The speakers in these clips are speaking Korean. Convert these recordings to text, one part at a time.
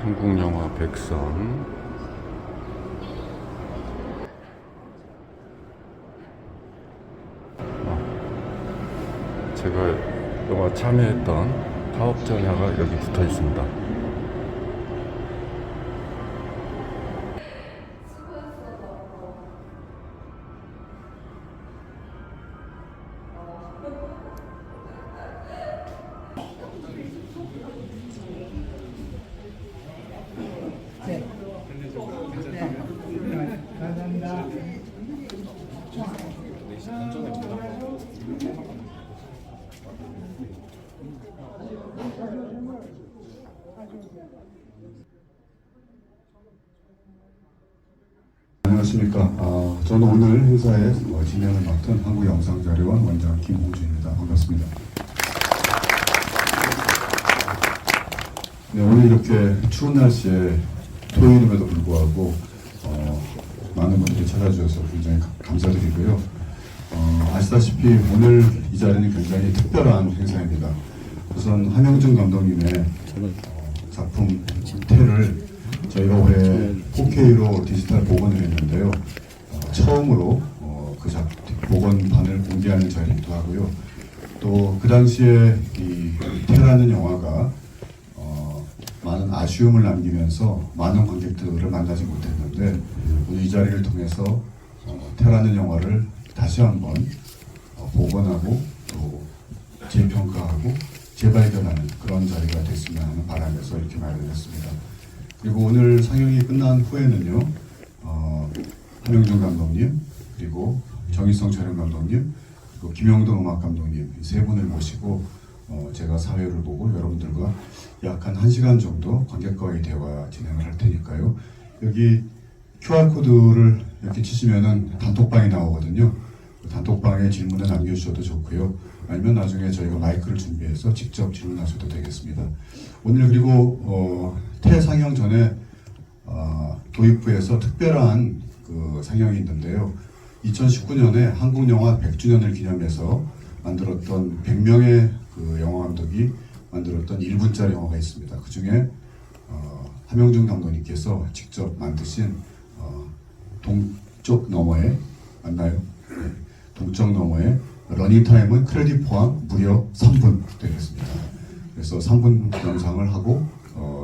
한국 영화 백선. 제가 영화 참여했던 파업 전야가 여기 붙어 있습니다. 감사합니다. 안녕하십니까. 저는 오늘 행사에 진행을 맡은 한국영상자료원 원장 김홍주입니다. 반갑습니다. 네, 오늘 이렇게 추운 날씨에 토요일임에도 불구하고 많은 분들이 찾아주셔서 굉장히 감사드리고요. 아시다시피 오늘 이 자리는 굉장히 특별한 행사입니다. 우선 함영준 감독님의 작품 태를 저희가 올해 4K로 디지털 복원을 했는데요. 처음으로 그 복원판을 공개하는 자리이기도 하고요. 또 그 당시에 이 태라는 영화가 많은 아쉬움을 남기면서 많은 관객들을 만나지 못했는데 오늘 이 자리를 통해서 태라는 영화를 다시 한번 복원하고 또 재평가하고 재발견하는 그런 자리가 됐으면 하는 바람에서 이렇게 마련했습니다. 그리고 오늘 상영이 끝난 후에는요, 함영준 감독님, 그리고 정일성 촬영 감독님, 그리고 김영동 음악 감독님 세 분을 모시고 제가 사회를 보고 여러분들과 약 한 1시간 정도 관객과의 대화 진행을 할 테니까요. 여기 QR코드를 이렇게 치시면은 단톡방이 나오거든요. 그 단톡방에 질문을 남겨주셔도 좋고요. 아니면 나중에 저희가 마이크를 준비해서 직접 질문하셔도 되겠습니다. 오늘 그리고 태상영 전에 도입부에서 특별한 그 상영이 있는데요. 2019년에 한국영화 100주년을 기념해서 만들었던 100명의 그 영화 감독이 만들었던 1분짜리 영화가 있습니다. 그 중에 함영준 감독님께서 직접 만드신 동쪽 너머에 맞나요? 네. 동쪽 너머에 러닝타임은 크레딧 포함 무려 3분 되겠습니다. 그래서 3분 영상을 하고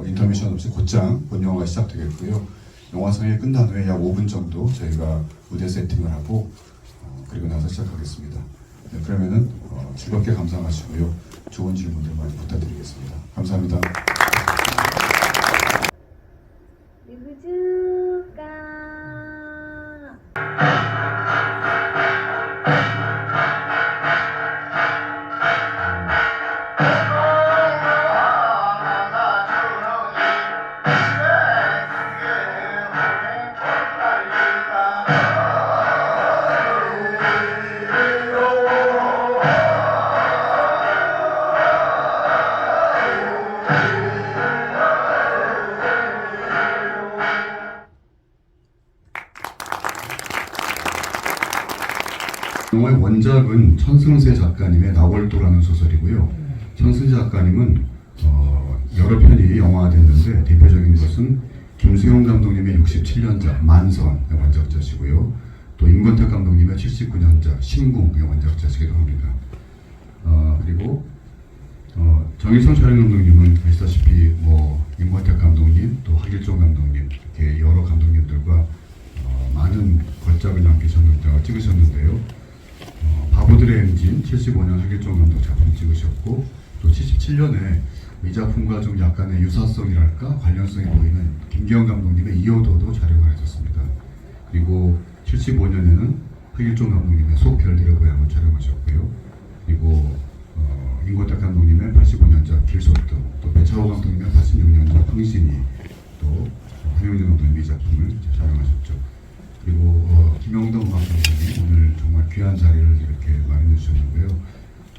인터미션 없이 곧장 본 영화가 시작되겠고요. 영화상이 끝난 후에 약 5분 정도 저희가 무대 세팅을 하고 그리고 나서 시작하겠습니다. 네, 그러면은 즐겁게 감상하시고요. 좋은 질문들 많이 부탁드리겠습니다. 감사합니다. 누구줄까? 영화의 원작은 천승세 작가님의 나월도라는 소설이고요. 천승세 작가님은 여러 편이 영화화됐는데 대표적인 것은 김수용 감독님의 67년작 만선의 원작자시고요. 또 임권택 감독님의 79년작 신궁의 원작자시기도 합니다. 그리고 정일성 촬영 감독님은 아시다시피 임권택 감독님, 또 하길종 감독님 이렇게 여러 감독님들과 많은 걸작을 찍으셨는데요. 바보들의 엔진 75년 하길종 감독 작품 찍으셨고 또 77년에 이 작품과 좀 약간의 유사성이랄까 관련성이 보이는 김기영 감독님의 이어도도 촬영을 하셨습니다. 그리고 75년에는 하길종 감독님의 속 별들의 고향을 촬영하셨고요. 그리고 임권택 감독님의 85년작 길소등, 또 배차호 감독님의 86년작 흥신이, 또 함영준 감독님의 이 작품을 촬영하셨죠. 그리고 김영동 음악 감독님 오늘 정말 귀한 자리를 이렇게 마련해 주셨는데요.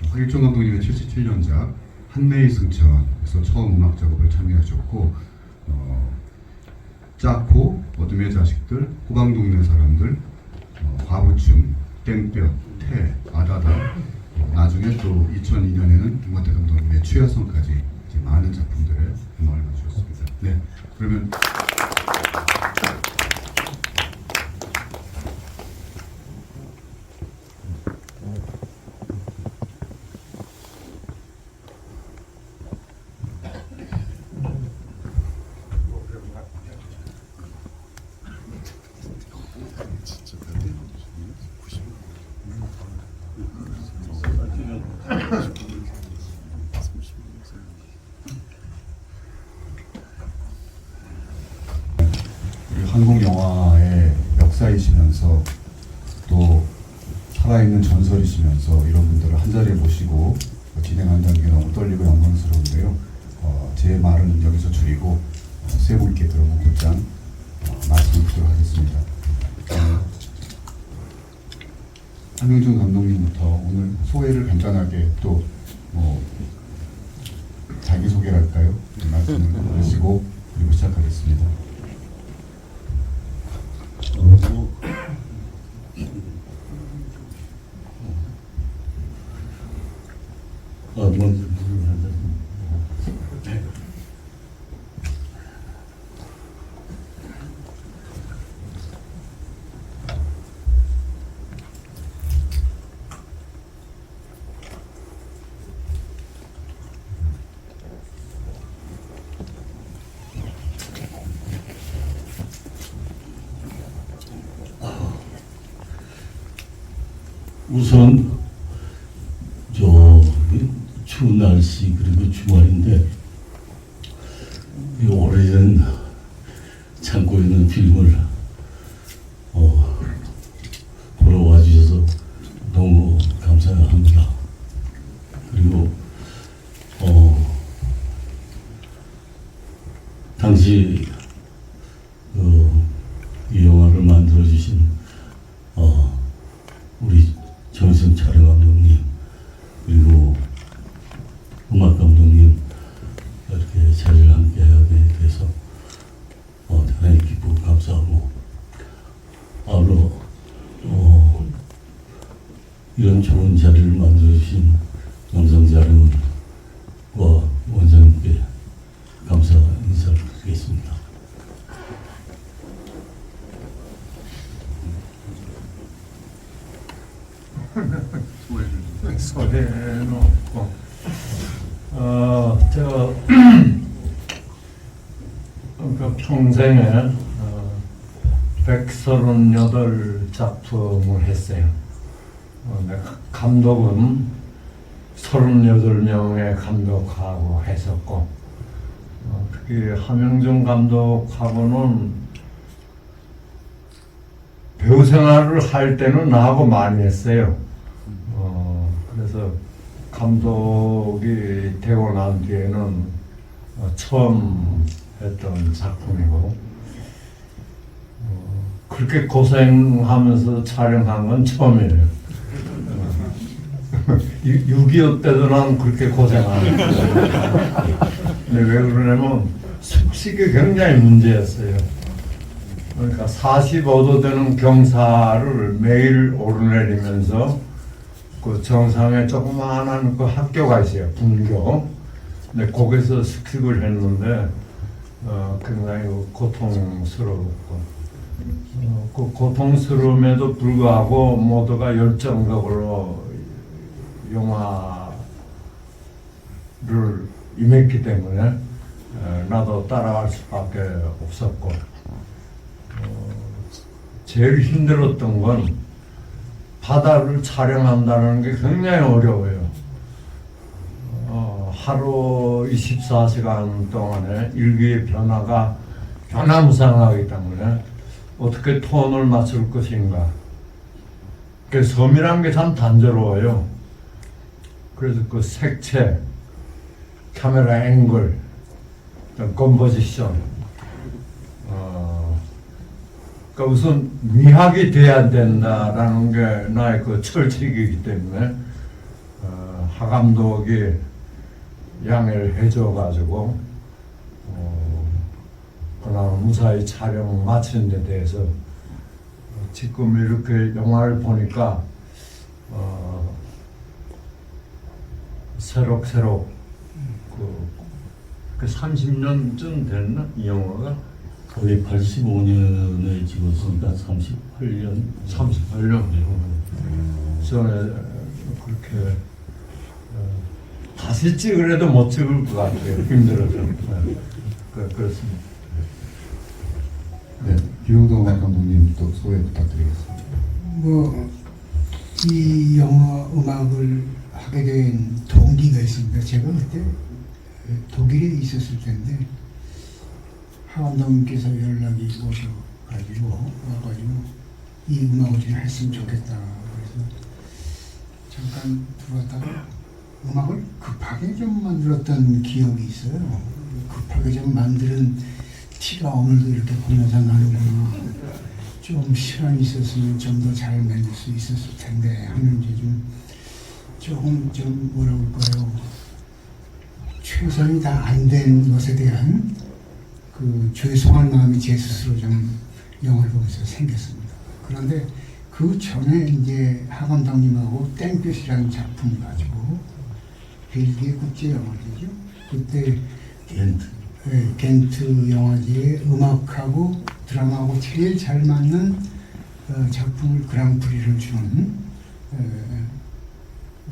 하길종 감독님의 77년작 한매의 승천에서 처음 음악 작업을 참여하셨고 짜코, 어둠의 자식들, 호방동네 사람들, 과부춤, 땡볕, 태, 아다다, 나중에 또 2002년에는 임권택 감독님의 취하선까지 많은 작품들에 음악을 맞추셨습니다. 네, 그러면 한국 영화의 역사이시면서 또 살아있는 전설이시면서 이런 분들을 한 자리에 모시고 진행한다는 게 너무 떨리고 영광스러운데요. 제 말은 여기서 줄이고 세 분께 들어보고 곧장 말씀을 드리도록 하겠습니다. 한명준 감독님부터 오늘 소회를 간단하게 또 자기소개랄까요? 말씀을 하시고 그리고 시작하겠습니다. 먼저 물을 한 잔. 우선 추운 날씨 그리고 주말인데 이 오래전 참고 있는 필름을 보러 와주셔서 너무 감사합니다. 그리고 당시 이 영화를 만들어 주신 우리 정성 촬영 감독님 그리고 음악 감독님 이렇게 자리를 함께 하게 돼서 대단히 기쁘고 감사하고 아울러 이런 좋은 자리를 만들어 주신 영상 촬영과 원장님께 감사 인사를 드리겠습니다. 소개해놓고 제가 그 평생에 138작품을 했어요. 감독은 38명의 감독하고 했었고 특히 함영준 감독하고는 배우 생활을 할 때는 나하고 많이 했어요. 그래서 감독이 되고 난 뒤에는 처음 했던 작품이고 그렇게 고생하면서 촬영한 건 처음이에요. 6.25 때도 난 그렇게 고생 안 했어요. 근데 왜 그러냐면 숙식이 굉장히 문제였어요. 그러니까 45도 되는 경사를 매일 오르내리면서 그 정상에 조그마한 그 학교가 있어요. 분교. 근데 거기서 숙식을 했는데 굉장히 고통스러웠고 그 고통스러움에도 불구하고 모두가 열정적으로 영화를 임했기 때문에 나도 따라갈 수밖에 없었고 제일 힘들었던 건 바다를 촬영한다는 게 굉장히 어려워요. 하루 24시간 동안에 일기의 변화가 변화무쌍하기 때문에 어떻게 톤을 맞출 것인가. 그 섬이란 게 참 단조로워요. 그래서 그 색채, 카메라 앵글, 컴포지션, 그러니까 우선 미학이 돼야 된다라는 게 나의 그 철칙이기 때문에 하 감독이 양해를 해줘가지고 그나마 무사히 촬영 마친 데 대해서 지금 이렇게 영화를 보니까 새록새록 그 그 30년쯤 됐나 이 영화가? 거의 85년에 찍었으니까 38년. 38년. 저는 그렇게 다시 찍으려도 못 찍을 것 같아요. 힘들어서. 그렇습니다. 네, 김용도 음악 감독님 또 소개 부탁드리겠습니다. 이 영화 음악을 하게 된 동기가 있습니다. 제가 그때 독일에 있었을 텐데 하 감독님께서 연락이 오셔가지고 와가지고 이 음악을 좀 했으면 좋겠다. 그래서 잠깐 들어왔다가 음악을 급하게 좀 만들었던 기억이 있어요. 급하게 좀 만드는 티가 오늘도 이렇게 보면서 나는구나. 좀 시간이 있었으면 좀 더 잘 만들 수 있었을 텐데 하는 이제 조금 좀 뭐라 그럴까요? 최선이 다 안 된 것에 대한 그 죄송한 마음이 제 스스로 좀 영화를 보면서 생겼습니다. 그런데 그 전에 이제 하 감독님하고 땡볕이라는 작품을 가지고 벨기에 국제 영화제죠. 그때 겐트 영화제에 음악하고 드라마하고 제일 잘 맞는 작품을 그랑프리를 주는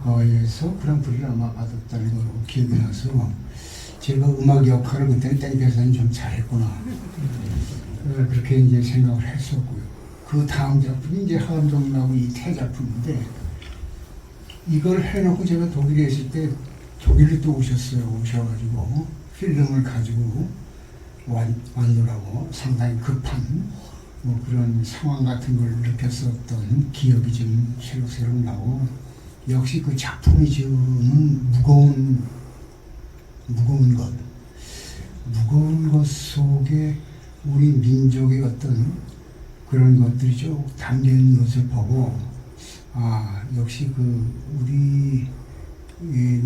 거에서 그랑프리를 아마 받았다는 걸로 기억이 나서 제가 음악 역할을 그때 땡볕에서는 좀 잘했구나 그렇게 이제 생각을 했었고요. 그 다음 작품이 이제 하 감독님하고 이 태작품인데 이걸 해놓고 제가 독일에 있을 때 독일에 또 오셔가지고 필름을 가지고 완도라고 상당히 급한 뭐 그런 상황 같은 걸 느꼈었던 기억이 좀 새록새록 나고 역시 그 작품이 주는 무거운 것 속에 우리 민족의 어떤 그런 것들이 쭉 담겨 있는 것을 보고 역시 그 우리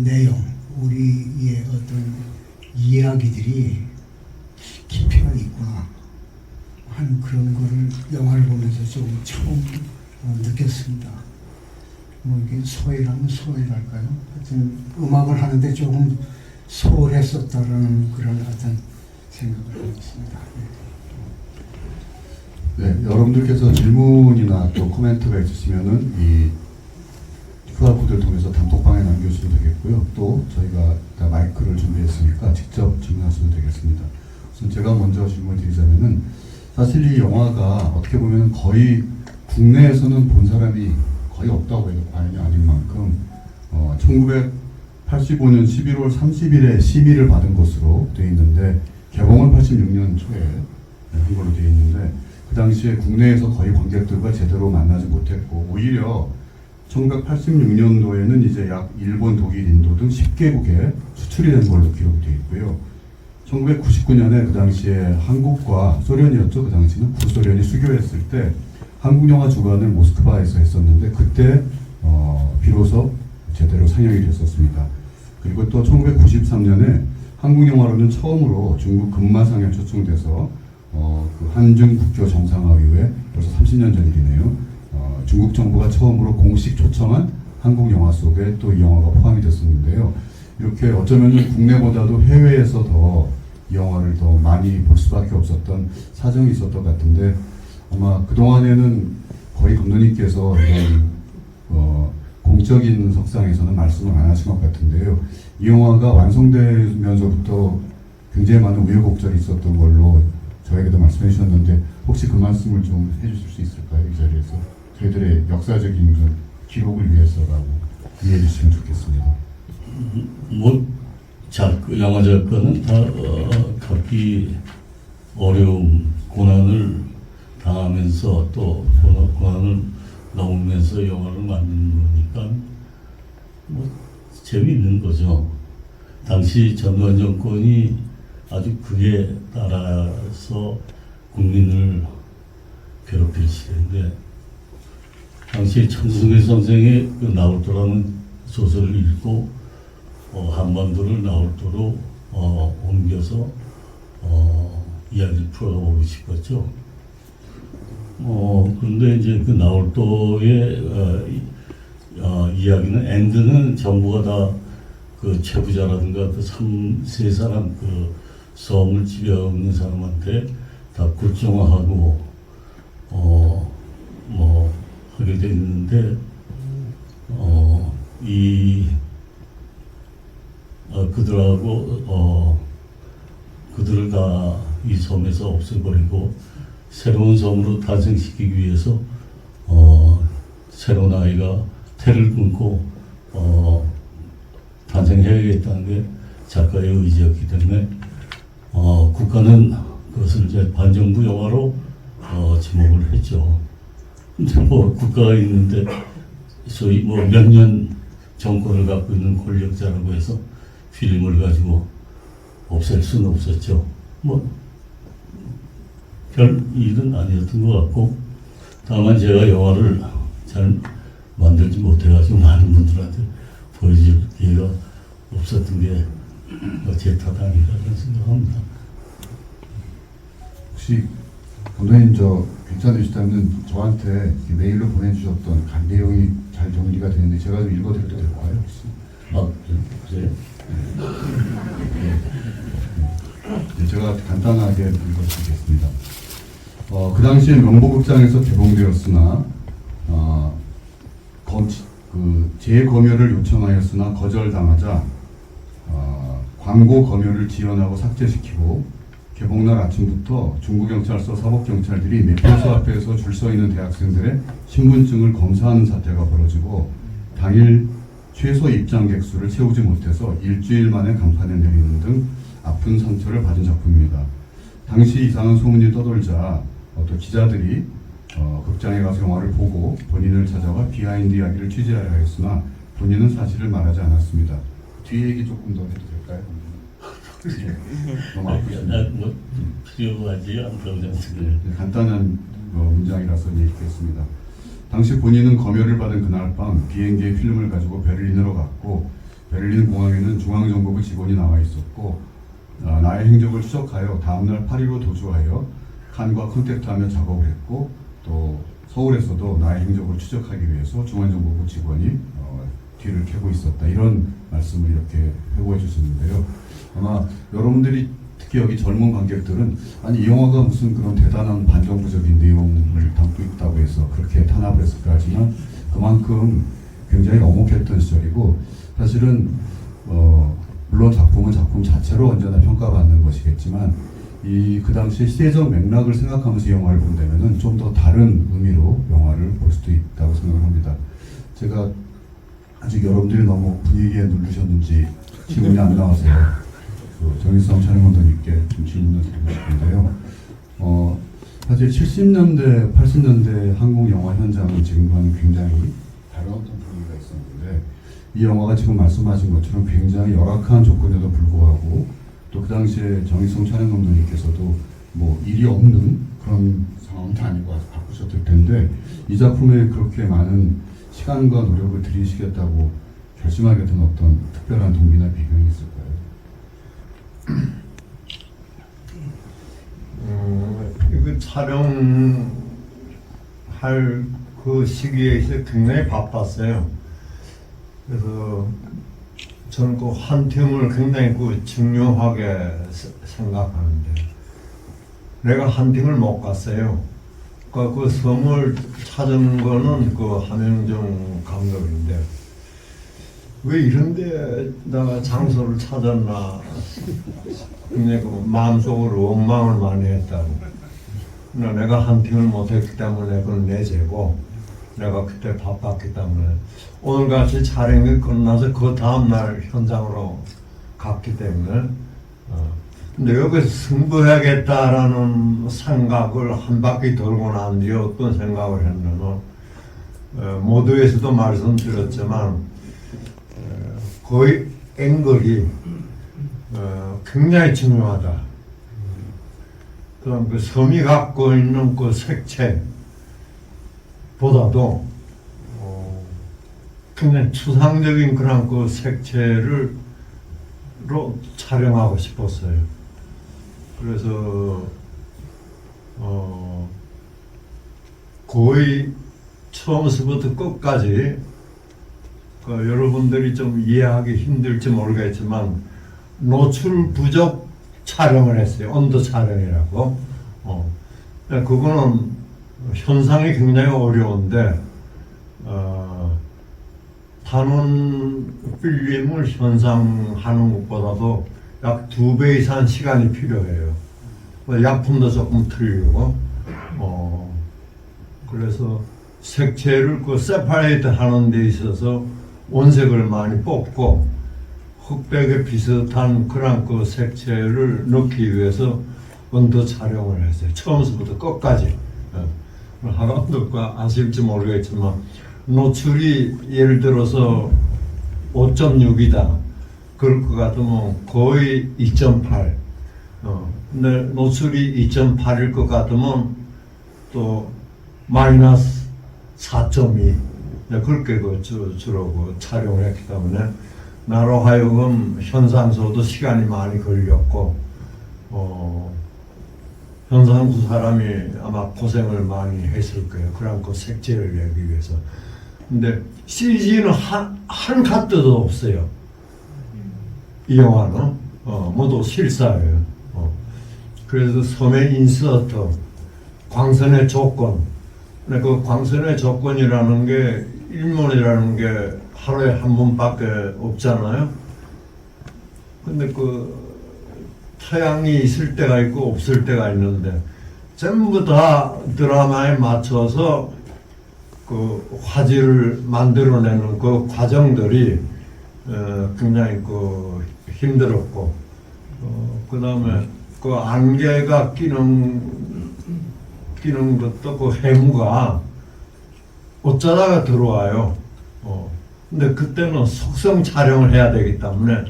내용, 우리의 어떤 이야기들이 깊이가 있구나 하는 그런 거를 영화를 보면서 좀 처음 느꼈습니다. 뭐 이게 소외라면 소외랄까요? 하여튼 음악을 하는데 조금 소홀했었다라는 그런 어떤 생각을 하고 있습니다. 네, 여러분들께서 질문이나 또 코멘트가 있으시면은 이 QR코드를 통해서 단톡방에 남겨주셔도 되겠고요. 또 저희가 마이크를 준비했으니까 직접 질문하셔도 되겠습니다. 우선 제가 먼저 질문을 드리자면은 사실 이 영화가 어떻게 보면 거의 국내에서는 본 사람이 거의 없다고 해도 과언이 아닌 만큼 1985년 11월 30일에 심의를 받은 것으로 되어 있는데 개봉은 86년 초에 한 걸로 되어 있는데 그 당시에 국내에서 거의 관객들과 제대로 만나지 못했고 오히려 1986년도에는 이제 약 일본, 독일, 인도 등 10개국에 수출이 된 걸로 기록되어 있고요. 1999년에 그 당시에 한국과 소련이었죠. 그 당시는 구소련이 수교했을 때 한국 영화 주관을 모스크바에서 했었는데 그때 비로소 제대로 상영이 됐었습니다. 그리고 또 1993년에 한국 영화로는 처음으로 중국 금마상에 초청돼서 그 한중 국교 정상화 이후에 벌써 30년 전 일이네요. 중국 정부가 처음으로 공식 초청한 한국 영화 속에 또 이 영화가 포함이 됐었는데요. 이렇게 어쩌면 국내보다도 해외에서 더 이 영화를 더 많이 볼 수밖에 없었던 사정이 있었던 것 같은데 아마 그동안에는 거의 감독님께서 이런 공적인 석상에서는 말씀을 안 하신 것 같은데요. 이 영화가 완성되면서부터 굉장히 많은 우여곡절이 있었던 걸로 저에게도 말씀해 주셨는데 혹시 그 말씀을 좀 해주실 수 있을까요? 이 자리에서 저희들의 역사적인 기록을 위해서라고 이해해 주시면 좋겠습니다. 영화 작가는 다 각기 어려움, 고난을 당하면서 또 고난을 넘으면서 영화를 만드는 거니까 뭐 재미있는 거죠. 당시 전두환 정권이 아주 극에 따라서 국민을 괴롭힐 시대인데 당시 천승회 선생의 그 나올도라는 소설을 읽고 한반도를 나올도로 옮겨서 이야기를 풀어보고 싶었죠. 그런데 이제 그 나올도의 이야기는 엔드는 정부가 다 그 최부자라든가 그 세 사람 그 섬을 지배하는 사람한테 다 국정화하고 뭐 하게 돼 있는데 그들을 다 이 섬에서 없애버리고 새로운 섬으로 탄생시키기 위해서 새로운 아이가 태를 끊고 탄생해야겠다는 게 작가의 의지였기 때문에 국가는 그것을 이제 반정부 영화로 지목을 했죠. 근데 뭐 국가가 있는데 소위 뭐 몇 년 정권을 갖고 있는 권력자라고 해서 필름을 가지고 없앨 수는 없었죠. 뭐 별 일은 아니었던 것 같고, 다만 제가 영화를 잘 만들지 못해가지고 많은 분들한테 보여줄 기회가 없었던 게 제 탓 아닌가 그런 생각합니다. 혹시 감독님 괜찮으시다면 저한테 메일로 보내주셨던 내용이 잘 정리가 되는데 제가 좀 읽어드려도 될까요? 혹시? 그래요? 네, 제가 간단하게 읽어드리겠습니다. 그 당시에 명보극장에서 개봉되었으나 재검열을 요청하였으나 거절당하자 광고 검열을 지연하고 삭제시키고 개봉날 아침부터 중부경찰서 사법경찰들이 매표소 앞에서 줄 서 있는 대학생들의 신분증을 검사하는 사태가 벌어지고 당일 최소 입장객 수를 채우지 못해서 일주일 만에 간판에 내리는 등 아픈 상처를 받은 작품입니다. 당시 이상한 소문이 떠돌자 또 기자들이 극장에 가서 영화를 보고 본인을 찾아와 비하인드 이야기를 취재하려 했으나 본인은 사실을 말하지 않았습니다. 뒤에 얘기 조금 더 해도 될까요? 너무 아프시네요. 뭐 필요하지 않다고 생각해요. 간단한 문장이라서 읽겠습니다. 당시 본인은 검열을 받은 그날 밤 비행기의 필름을 가지고 베를린으로 갔고 베를린 공항에는 중앙정보부 직원이 나와 있었고 나의 행적을 추적하여 다음날 파리로 도주하여 칸과 컨택트하며 작업을 했고 또 서울에서도 나의 행적을 추적하기 위해서 중앙정보부 직원이 뒤를 캐고 있었다. 이런 말씀을 이렇게 회고해 주셨는데요. 아마 여러분들이 특히 여기 젊은 관객들은 아니 이 영화가 무슨 그런 대단한 반정부적인 내용을 담고 있다고 해서 그렇게 탄압을 했을까 하지만 그만큼 굉장히 엄혹했던 시절이고 사실은 물론 작품은 작품 자체로 언제나 평가받는 것이겠지만 그 당시 시대적 맥락을 생각하면서 이 영화를 본다면은 좀 더 다른 의미로 영화를 볼 수도 있다고 생각을 합니다. 제가 아직 여러분들이 너무 분위기에 누르셨는지 질문이 안 나와서요. 정일성 촬영감독님께 좀 질문을 드리고 싶은데요. 사실 70년대, 80년대 한국 영화 현장은 지금과는 굉장히 다른 어떤 분위기가 있었는데 이 영화가 지금 말씀하신 것처럼 굉장히 열악한 조건에도 불구하고 또 그 당시에 정일성 촬영감독님께서도 뭐 일이 없는 그런 상황도 아니고 아주 바쁘셨을 텐데 이 작품에 그렇게 많은 시간과 노력을 들이시겠다고 결심하게 된 어떤 특별한 동기나 배경이 있을까요? 이거 촬영할 그 시기에 굉장히 바빴어요. 그래서 저는 그 한 팀을 굉장히 중요하게 생각하는데 내가 한 팀을 못 갔어요. 그 섬을 찾은 거는 그 함영정 감독인데 왜 이런데다가 장소를 찾았나 굉장히 그 마음속으로 원망을 많이 했다고. 내가 한 팀을 못했기 때문에 그건 내 죄고 내가 그때 바빴기 때문에 오늘같이 촬영이 끝나서 그 다음날 현장으로 갔기 때문에 근데 여기서 승부해야겠다라는 생각을 한 바퀴 돌고 난 뒤에 어떤 생각을 했냐면 모두에서도 말씀드렸지만 거의 앵글이 굉장히 중요하다. 그다음 그 섬이 갖고 있는 그 색채보다도 굉장히 추상적인 그런 그 색채로 촬영하고 싶었어요. 그래서 거의 처음부터 끝까지 여러분들이 좀 이해하기 힘들지 모르겠지만 노출 부족 촬영을 했어요. 온도 촬영이라고. 그거는 현상이 굉장히 어려운데 단원 필름을 현상하는 것보다도 약 2배 이상 시간이 필요해요. 약품도 조금 틀리고 그래서 색채를 그 세파레이트 하는 데 있어서 원색을 많이 뽑고 흑백에 비슷한 그런 그 색채를 넣기 위해서 온도 촬영을 했어요. 처음부터 끝까지. 학원들과 아실지 모르겠지만 노출이 예를 들어서 5.6이다. 그럴 것 같으면 거의 2.8. 근데 노출이 2.8일 것 같으면 또 마이너스 4.2. 그렇게 주로 촬영을 했기 때문에 나로 하여금 현상소도 시간이 많이 걸렸고 현상소 사람이 아마 고생을 많이 했을 거예요. 그런 그 색채를 내기 위해서. 근데 CG는 한 카트도 없어요. 이 영화는 모두 실사예요. 그래서 섬의 인서트, 광선의 조건. 근데 그 광선의 조건이라는 게 일본이라는 게 하루에 한 번밖에 없잖아요. 근데 그 태양이 있을 때가 있고 없을 때가 있는데 전부 다 드라마에 맞춰서 그 화질을 만들어내는 그 과정들이 굉장히 그 힘들었고 그 다음에 그 안개가 끼는 것도 그 해무가 어쩌다가 들어와요. 근데 그때는 속성 촬영을 해야 되기 때문에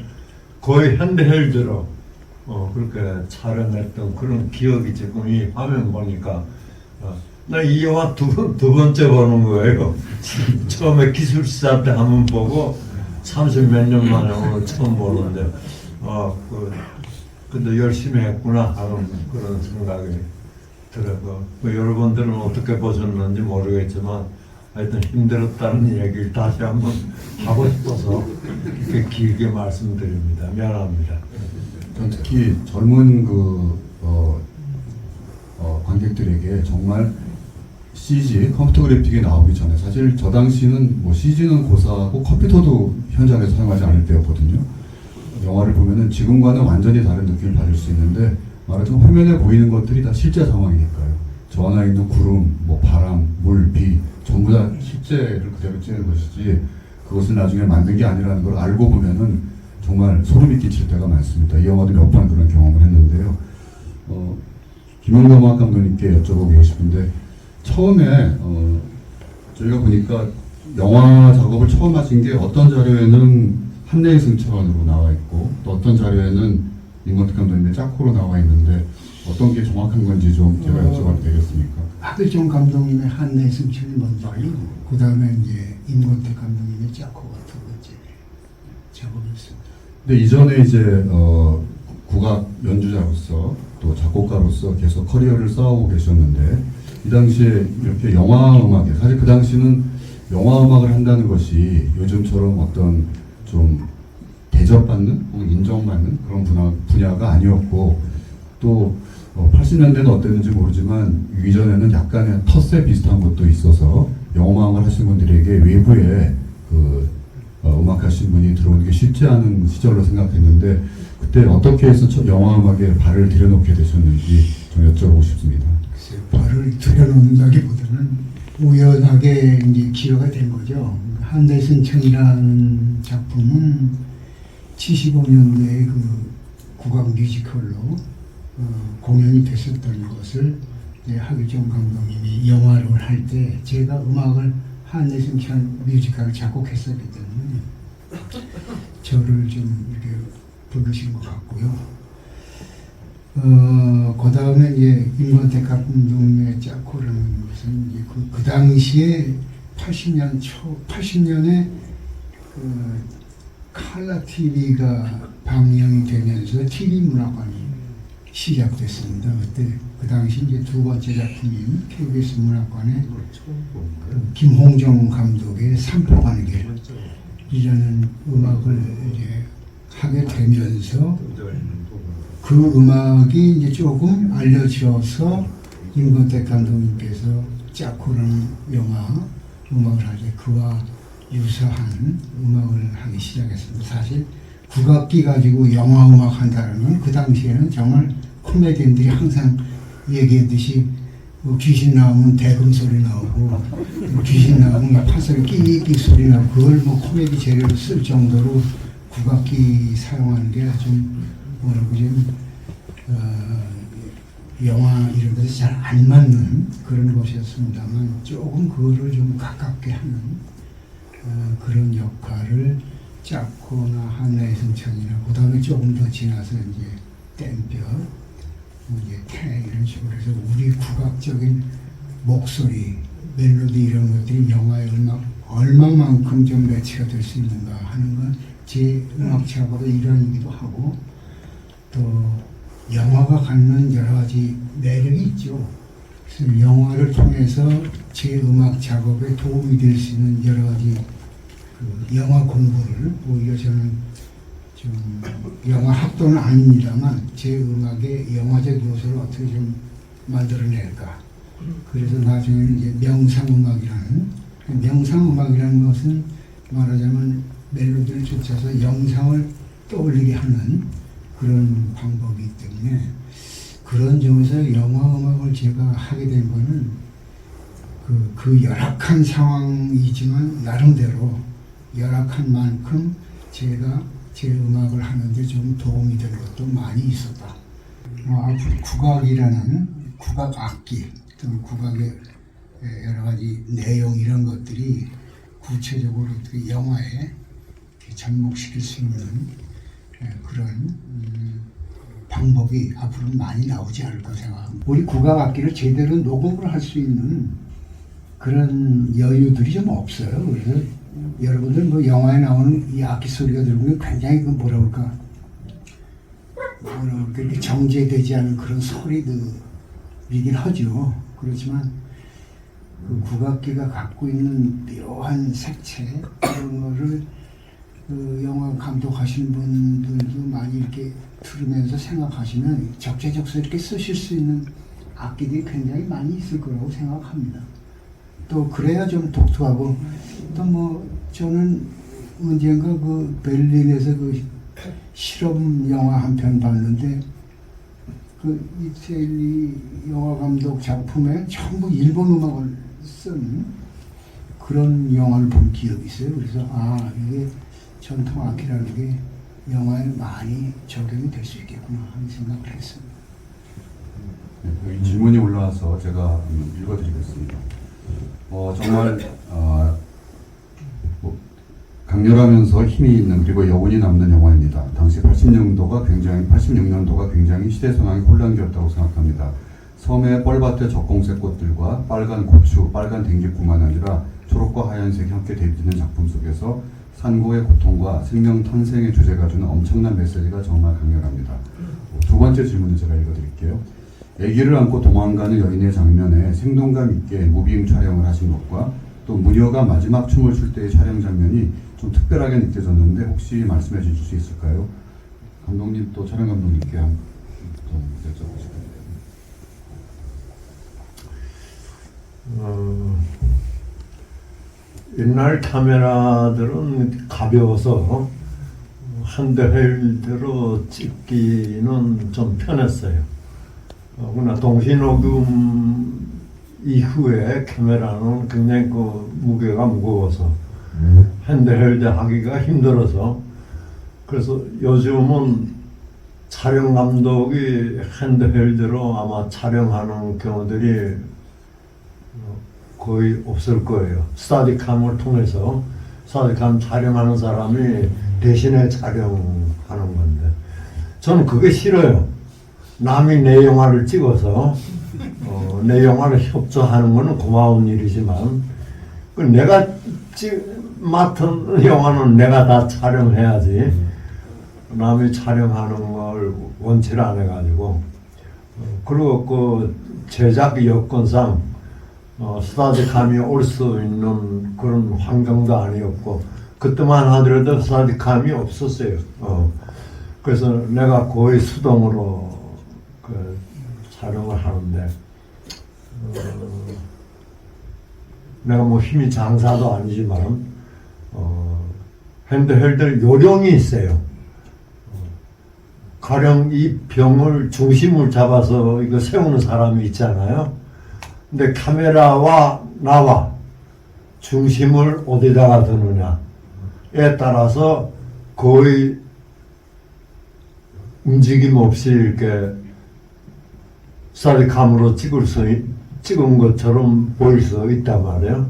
거의 현대헬드로 그렇게 촬영했던 그런 기억이 지금 이 화면 보니까 나 이 영화 두 번째 보는 거예요. 처음에 기술사 때 한 번 보고 30몇 년 만에 오늘 처음 보는데 근데 열심히 했구나 하는 그런 생각이 들어요. 여러분들은 어떻게 보셨는지 모르겠지만 하여튼 힘들었다는 얘기를 다시 한번 하고 싶어서 이렇게 길게 말씀드립니다. 미안합니다. 전 특히 젊은 관객들에게 정말 CG, 컴퓨터 그래픽이 나오기 전에 사실 저 당시는 뭐 CG는 고사하고 컴퓨터도 현장에서 사용하지 않을 때였거든요. 영화를 보면은 지금과는 완전히 다른 느낌을 받을 수 있는데 말하자면 화면에 보이는 것들이 다 실제 상황이니까요. 저 안에 있는 구름, 뭐 바람, 물, 비 전부 다 실제를 그대로 찍는 것이지 그것을 나중에 만든 게 아니라는 걸 알고 보면은 정말 소름이 끼칠 때가 많습니다. 이 영화도 몇 번 그런 경험을 했는데요. 김영남 음악 감독님께 여쭤보고 싶은데 처음에 저희가 보니까 영화 작업을 처음 하신 게 어떤 자료에는 한내의 승천으로 나와 있고 또 어떤 자료에는 임건택 감독님의 짝코로 나와 있는데 어떤 게 정확한 건지 좀 제가 여쭤봐도 되겠습니까? 박일종 감독님의 한내 승천이 먼저, 그 다음에 이제 임건택 감독님의 짝코가 두 번째 작업이었습니다. 근데 이전에 이제 국악 연주자로서 또 작곡가로서 계속 커리어를 쌓아오고 계셨는데 이 당시에 이렇게 영화 음악에 사실 그 당시는 영화 음악을 한다는 것이 요즘처럼 어떤 좀 대접받는 혹은 인정받는 그런 분야가 아니었고 또 80년대는 어땠는지 모르지만 이전에는 약간의 텃세 비슷한 것도 있어서 영화 음악을 하신 분들에게 외부에 음악 하신 분이 들어오는 게 쉽지 않은 시절로 생각했는데 그때 어떻게 해서 영화 음악에 발을 들여놓게 되셨는지 좀 여쭤보고 싶습니다. 발을 들여놓는다기보다는 우연하게 이제 기회가 된 거죠. 한대승천이라는 작품은 75년도에 그 국악 뮤지컬로 공연이 됐었던 것을 하길종 감독님이 영화를 할 때 제가 음악을 한대승천 뮤지컬을 작곡했었기 때문에 저를 좀 이렇게 부르신 것 같고요. 그 다음에 이제 임건택 감독님의 짝코라는 것은 이제 그 당시에 80년에 그 칼라 TV가 방영이 되면서 TV 문화관이 시작됐습니다. 그때 그 당시 이제 두 번째 작품인 KBS 문화관에 김홍정 감독의 삼포가는 길 음악을 이제 하게 되면서 그 음악이 이제 조금 알려져서 임권택 감독님께서 짜코라는 음악을 할 때 그와 유사한 음악을 하기 시작했습니다. 사실 국악기 가지고 영화 음악 한다는 건 그 당시에는 정말 코미디언들이 항상 얘기했듯이 뭐 귀신 나오면 대금 소리 나오고 귀신 나오면 파소리 끼끼 소리 나고 그걸 뭐 코미디 재료로 쓸 정도로 국악기 사용하는 게 좀 뭐라고 좀 영화 이런 데서 잘 안 맞는 그런 것이었습니다만 조금 그거를 좀 가깝게 하는 그런 역할을 짜코나 한나의 승천이나 그 다음에 조금 더 지나서 이제 땡볕, 이제 태 이런 식으로 해서 우리 국악적인 목소리, 멜로디 이런 것들이 영화에 얼마만큼 좀 매치가 될 수 있는가 하는 건 제 음악 작업의 일환이기도 하고 또 영화가 갖는 여러 가지 매력이 있죠. 그래서 영화를 통해서 제 음악 작업에 도움이 될 수 있는 여러 가지 그 영화 공부를 오히려 저는 좀 영화 학도는 아닙니다만 제 음악의 영화적 요소를 어떻게 좀 만들어낼까. 그래서 나중에는 이제 명상음악이라는 것은 말하자면 멜로디를 쫓아서 영상을 떠올리게 하는 그런 방법이기 때문에 그런 점에서 영화 음악을 제가 하게 된 거는 그 열악한 상황이지만 나름대로 열악한 만큼 제가 제 음악을 하는데 좀 도움이 된 것도 많이 있었다. 앞으로 국악이라는 국악 악기 또는 국악의 여러 가지 내용 이런 것들이 구체적으로 어떻게 영화에 접목시킬 수 있는 그런 방법이 앞으로 많이 나오지 않을까 생각합니다. 우리 국악 악기를 제대로 녹음을 할 수 있는 그런 여유들이 좀 없어요. 그래서 여러분들 뭐 영화에 나오는 이 악기 소리가 들으면 굉장히 그 뭐라 그럴까 이렇게 정제되지 않은 그런 소리들이긴 하죠. 그렇지만 그 국악기가 갖고 있는 묘한 색채 그런 거를 그 영화 감독하시는 분들도 많이 이렇게 들으면서 생각하시면 적재적소 이렇게 쓰실 수 있는 악기들이 굉장히 많이 있을 거라고 생각합니다. 또 그래야 좀 독특하고 또 뭐 저는 언젠가 그 베를린에서 그 실험 영화 한 편 봤는데 그 이태리 영화 감독 작품에 전부 일본 음악을 쓴 그런 영화를 본 기억이 있어요. 그래서 이게 전통 악기라는 게 영화에 많이 적용이 될 수 있겠구나 하는 생각을 했습니다. 네, 여기 질문이 올라와서 제가 읽어드리겠습니다. 정말 강렬하면서 힘이 있는 그리고 여운이 남는 영화입니다. 당시 86년도가 굉장히 시대선왕의 혼란기였다고 생각합니다. 섬의 뻘밭의 적공색 꽃들과 빨간 고추, 빨간 댕기뿐만 아니라 초록과 하얀색이 함께 대립되는 작품 속에서 산고의 고통과 생명 탄생의 주제가 주는 엄청난 메시지가 정말 강렬합니다. 두 번째 질문을 제가 읽어드릴게요. 아기를 안고 도망가는 여인의 장면에 생동감 있게 무비임 촬영을 하신 것과 또 무녀가 마지막 춤을 출 때의 촬영 장면이 좀 특별하게 느껴졌는데 혹시 말씀해 주실 수 있을까요? 감독님 또 촬영 감독님께 좀 여쭤보실까요? 옛날 카메라들은 가벼워서 한 대 헬대로 찍기는 좀 편했어요. 그러나 동시녹음 이후에 카메라는 굉장히 그 무게가 무거워서 핸드헬드 하기가 힘들어서 그래서 요즘은 촬영 감독이 핸드헬드로 아마 촬영하는 경우들이 거의 없을 거예요. 스타디캄을 통해서 스타디캄 촬영하는 사람이 대신에 촬영하는 건데 저는 그게 싫어요. 남이 내 영화를 찍어서 내 영화를 협조하는 거는 고마운 일이지만 내가 맡은 영화는 내가 다 촬영해야지 남이 촬영하는 걸 원치를 안 해가지고 그리고 그 제작 여건상 스타디캄이 올 수 있는 그런 환경도 아니었고 그때만 하더라도 사디캄이 없었어요. 그래서 내가 거의 수동으로 그 촬영을 하는데 내가 뭐 힘이 장사도 아니지만 핸드헬드 요령이 있어요. 가령 이 병을 중심을 잡아서 이거 세우는 사람이 있잖아요. 근데 카메라와 나와 중심을 어디다가 두느냐에 따라서 거의 움직임 없이 이렇게 사디캄으로 찍은 것처럼 보일 수 있단 말이에요.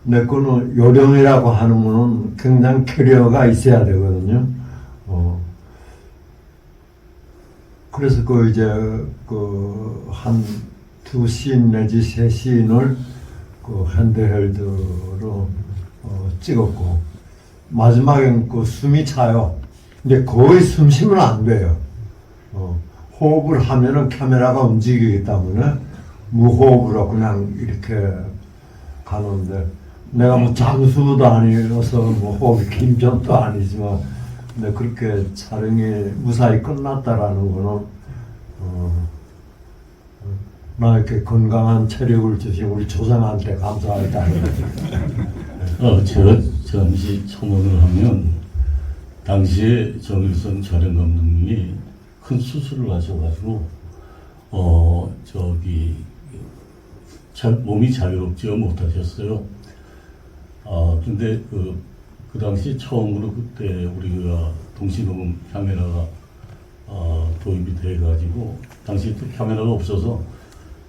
근데 그거는 요령이라고 하는 거는 굉장히 캐리어가 있어야 되거든요. 그래서 그 이제 그 한 2씬 내지 3씬을 그 핸드헬드로 찍었고 마지막엔 그 숨이 차요. 근데 거의 숨 쉬면 안 돼요. 호흡을 하면은 카메라가 움직이기 때문에 무호흡으로 그냥 이렇게 가는데 내가 뭐 장수도 아니어서 뭐 호흡이 긴 편도 아니지만 근데 그렇게 촬영이 무사히 끝났다라는 거는 나 이렇게 건강한 체력을 주신 우리 조상한테 감사하다. 제가 잠시 첨언을 하면 당시에 정일선 촬영 감독님이 큰 수술을 하셔가지고 몸이 자유롭지 못하셨어요. 근데 그 당시 처음으로 그때 우리가 동시녹음 카메라가 도입이 돼가지고 당시 또 카메라가 없어서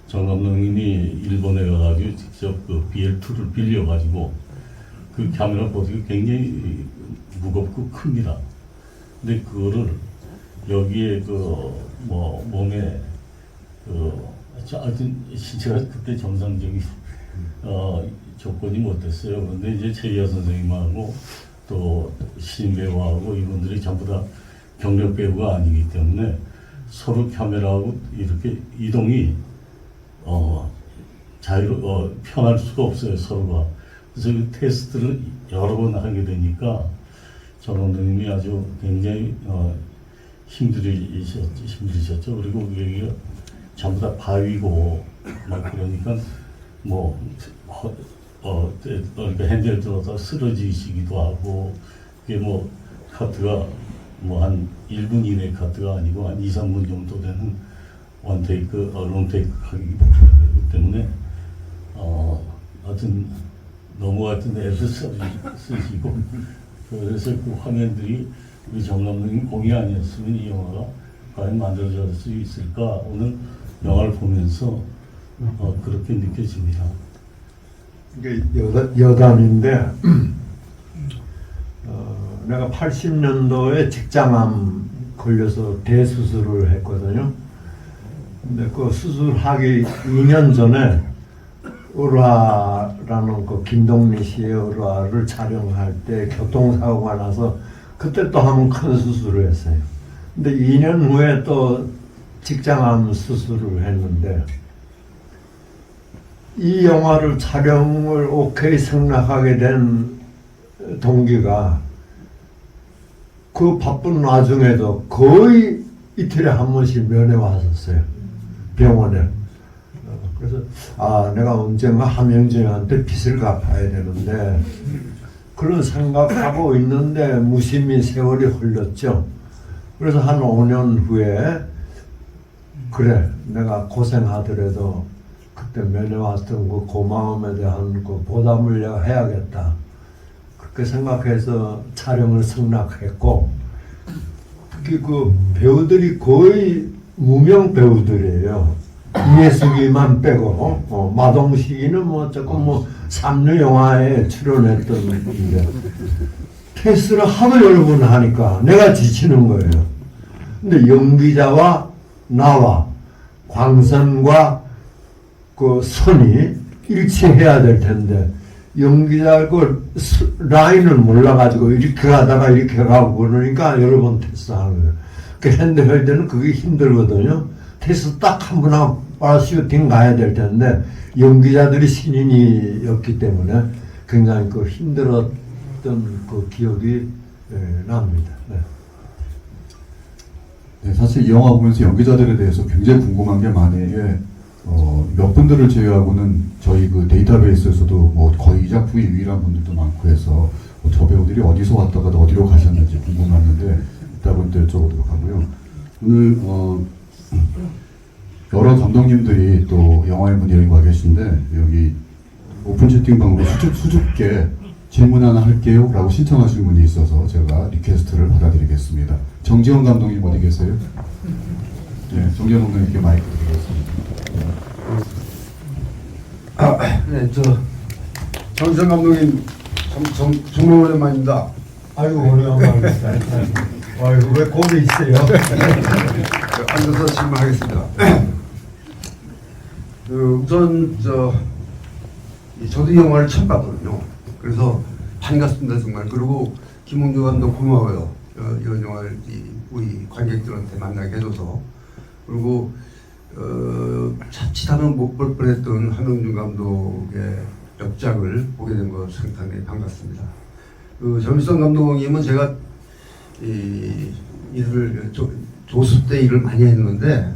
정 감독님이 일본에 가가지고 직접 그 BL2를 빌려가지고 그 카메라 보드가 굉장히 무겁고 큽니다. 근데 그거를 여기에 몸에 하여튼 신체가 그때 정상적인 조건이 못 됐어요. 그런데 이제 최희아 선생님하고 또 신배우하고 이분들이 전부 다 경력 배우가 아니기 때문에 서로 카메라하고 이렇게 이동이 편할 수가 없어요, 서로가. 그래서 그 테스트를 여러 번 하게 되니까 정 감독님이 아주 굉장히 힘들으셨죠. 그리고 여기가 전부 다 바위고 막 그러니까 핸들 들어서 쓰러지시기도 하고 그게 카트가 한 1분 이내 카트가 아니고 한 2, 3분 정도 되는 원테이크, 롱테이크 하기 때문에 하여튼 너무 애들 쓰시고 그래서 그 화면들이 우리 정 감독님 공이 아니었으면 이 영화가 과연 만들어질 수 있을까 오늘 영화를 보면서 그렇게 느껴집니다. 이게 여담인데 내가 80년도에 직장암 걸려서 대수술을 했거든요. 근데 그 수술하기 2년 전에 을화라는 그 김동리 씨의 을화를 촬영할 때 교통사고가 나서 그때 또 한 번 큰 수술을 했어요. 근데 2년 후에 또 직장암 수술을 했는데 이 영화를 촬영을 오케이 승낙하게 된 동기가 그 바쁜 와중에도 거의 이틀에 한 번씩 면회 왔었어요. 병원에. 그래서 내가 언젠가 함영진한테 빚을 갚아야 되는데 그런 생각하고 있는데 무심히 세월이 흘렀죠. 그래서 한 5년 후에 그래 내가 고생하더라도 그때 면회 왔던 그 고마움에 대한 그 보답을 내가 해야겠다. 그렇게 생각해서 촬영을 승낙했고 특히 그 배우들이 거의 무명 배우들이에요. 이해숙이만 빼고 마동식이는 조금 삼류 영화에 출연했던 분인데 테스트를 하도 여러 번 하니까 내가 지치는 거예요. 근데 연기자와 나와 광선과 그 선이 일치해야 될 텐데 연기자 그 라인을 몰라가지고 이렇게 가다가 이렇게 가고 그러니까 여러 번 테스트하는 거예요. 그 핸드헬드는 그게 힘들거든요. 테스트 딱 한 번 파라슈팅 가야 될 텐데 연기자들이 신인이었기 때문에 굉장히 그 힘들었던 했던 그 기억이 납니다. 네. 네, 사실 이 영화 보면서 연기자들에 대해서 굉장히 궁금한 게 만약에 몇 분들을 제외하고는 저희 그 데이터베이스에서도 뭐 거의 이 작품이 유일한 분들도 많고 해서 저 배우들이 어디서 왔다가 어디로 가셨는지 궁금했는데 이따 보니까 여쭤보도록 하고요. 오늘 여러 감독님들이 또 영화의 문 여기 와 계신데 여기 오픈 채팅방으로 수줍게 질문 하나 할게요 라고 신청하신 분이 있어서 제가 리퀘스트를 받아드리겠습니다. 정지원 감독님 어디 계세요? 네, 정지원 감독님께 마이크 드리겠습니다. 네, 정지원 감독님 정말 오랜만입니다. 아이고 오래간만입니다. 아이고 왜 거기 있어요? 앉아서 질문하겠습니다. 우선 저도 이 영화를 처음 봤거든요. 그래서 반갑습니다 정말. 그리고 김홍주 감독 고마워요. 이런 영화를 우리 관객들한테 만나게 해줘서. 그리고 자칫하면 못 볼 뻔했던 함영준 감독의 역작을 보게 된 것 상당히 반갑습니다. 정일성 감독님은 제가 조수 때 일을 많이 했는데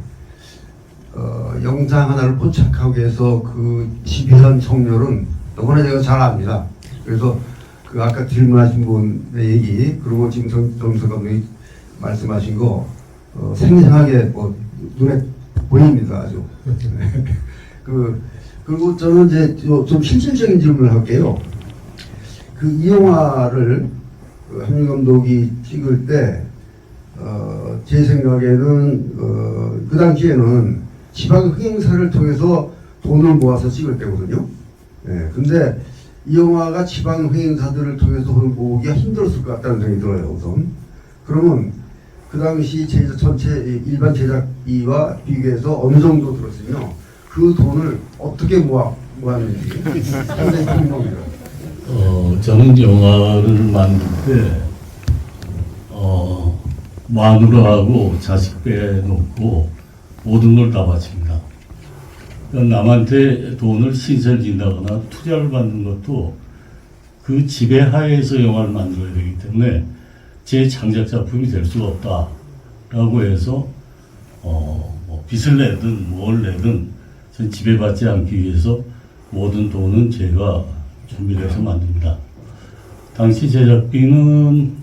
영상 하나를 포착하기 위해서 그 지배한 청렬은 너무나 제가 잘 압니다. 그래서 그 아까 질문하신 분의 얘기 그리고 지금 정일성 감독이 말씀하신 거 생생하게 뭐 눈에 보입니다 아주. 그리고 저는 이제 좀 실질적인 질문을 할게요. 이 영화를 함영 감독이 찍을 때 제 생각에는 그 당시에는 지방 흥행사를 통해서 돈을 모아서 찍을 때거든요. 예, 근데 이 영화가 지방 흥행사들을 통해서 돈을 모으기가 힘들었을 것 같다는 생각이 들어요. 우선 그러면 그 당시 전체 일반 제작비와 비교해서 어느 정도 들었으며 그 돈을 어떻게 모았는지 상당히 궁금합니다. 저는 영화를 만들 때 마누라하고 자식 빼놓고 모든 걸 다 바칩니다. 그러니까 남한테 돈을 신세를 진다거나 투자를 받는 것도 그 지배하에서 영화를 만들어야 되기 때문에 제 창작 작품이 될 수가 없다라고 해서 뭐 빚을 내든 뭘 내든 전 지배받지 않기 위해서 모든 돈은 제가 준비를 해서 만듭니다. 당시 제작비는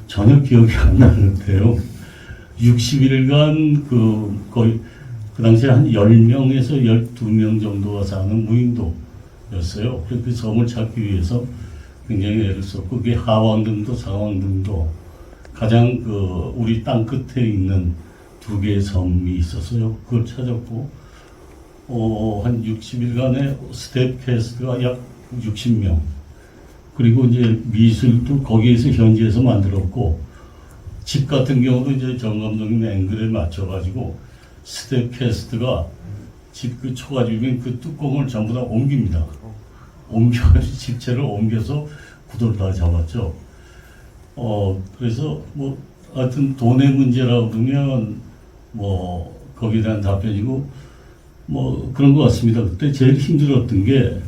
전혀 기억이 안 나는데요. 60일간 거의 그 당시에 한 10명에서 12명 정도가 사는 무인도였어요. 그 섬을 찾기 위해서 굉장히 애를 썼고, 그게 하왕등도 상왕등도 가장 우리 땅 끝에 있는 두 개의 섬이 있었어요. 그걸 찾았고, 한 60일간의 스텝 캐스트가 약 60명. 그리고 이제 미술도 거기에서 현지에서 만들었고, 집 같은 경우도 이제 정 감독님 앵글에 맞춰가지고 스텝 캐스트가 집 그 초가집인 그 뚜껑을 전부 다 옮깁니다. 옮겨가지고 집체를 옮겨서 구도를 다 잡았죠. 그래서 뭐 하여튼 돈의 문제라고 그러면 뭐 거기에 대한 답변이고 뭐 그런 것 같습니다. 그때 제일 힘들었던 게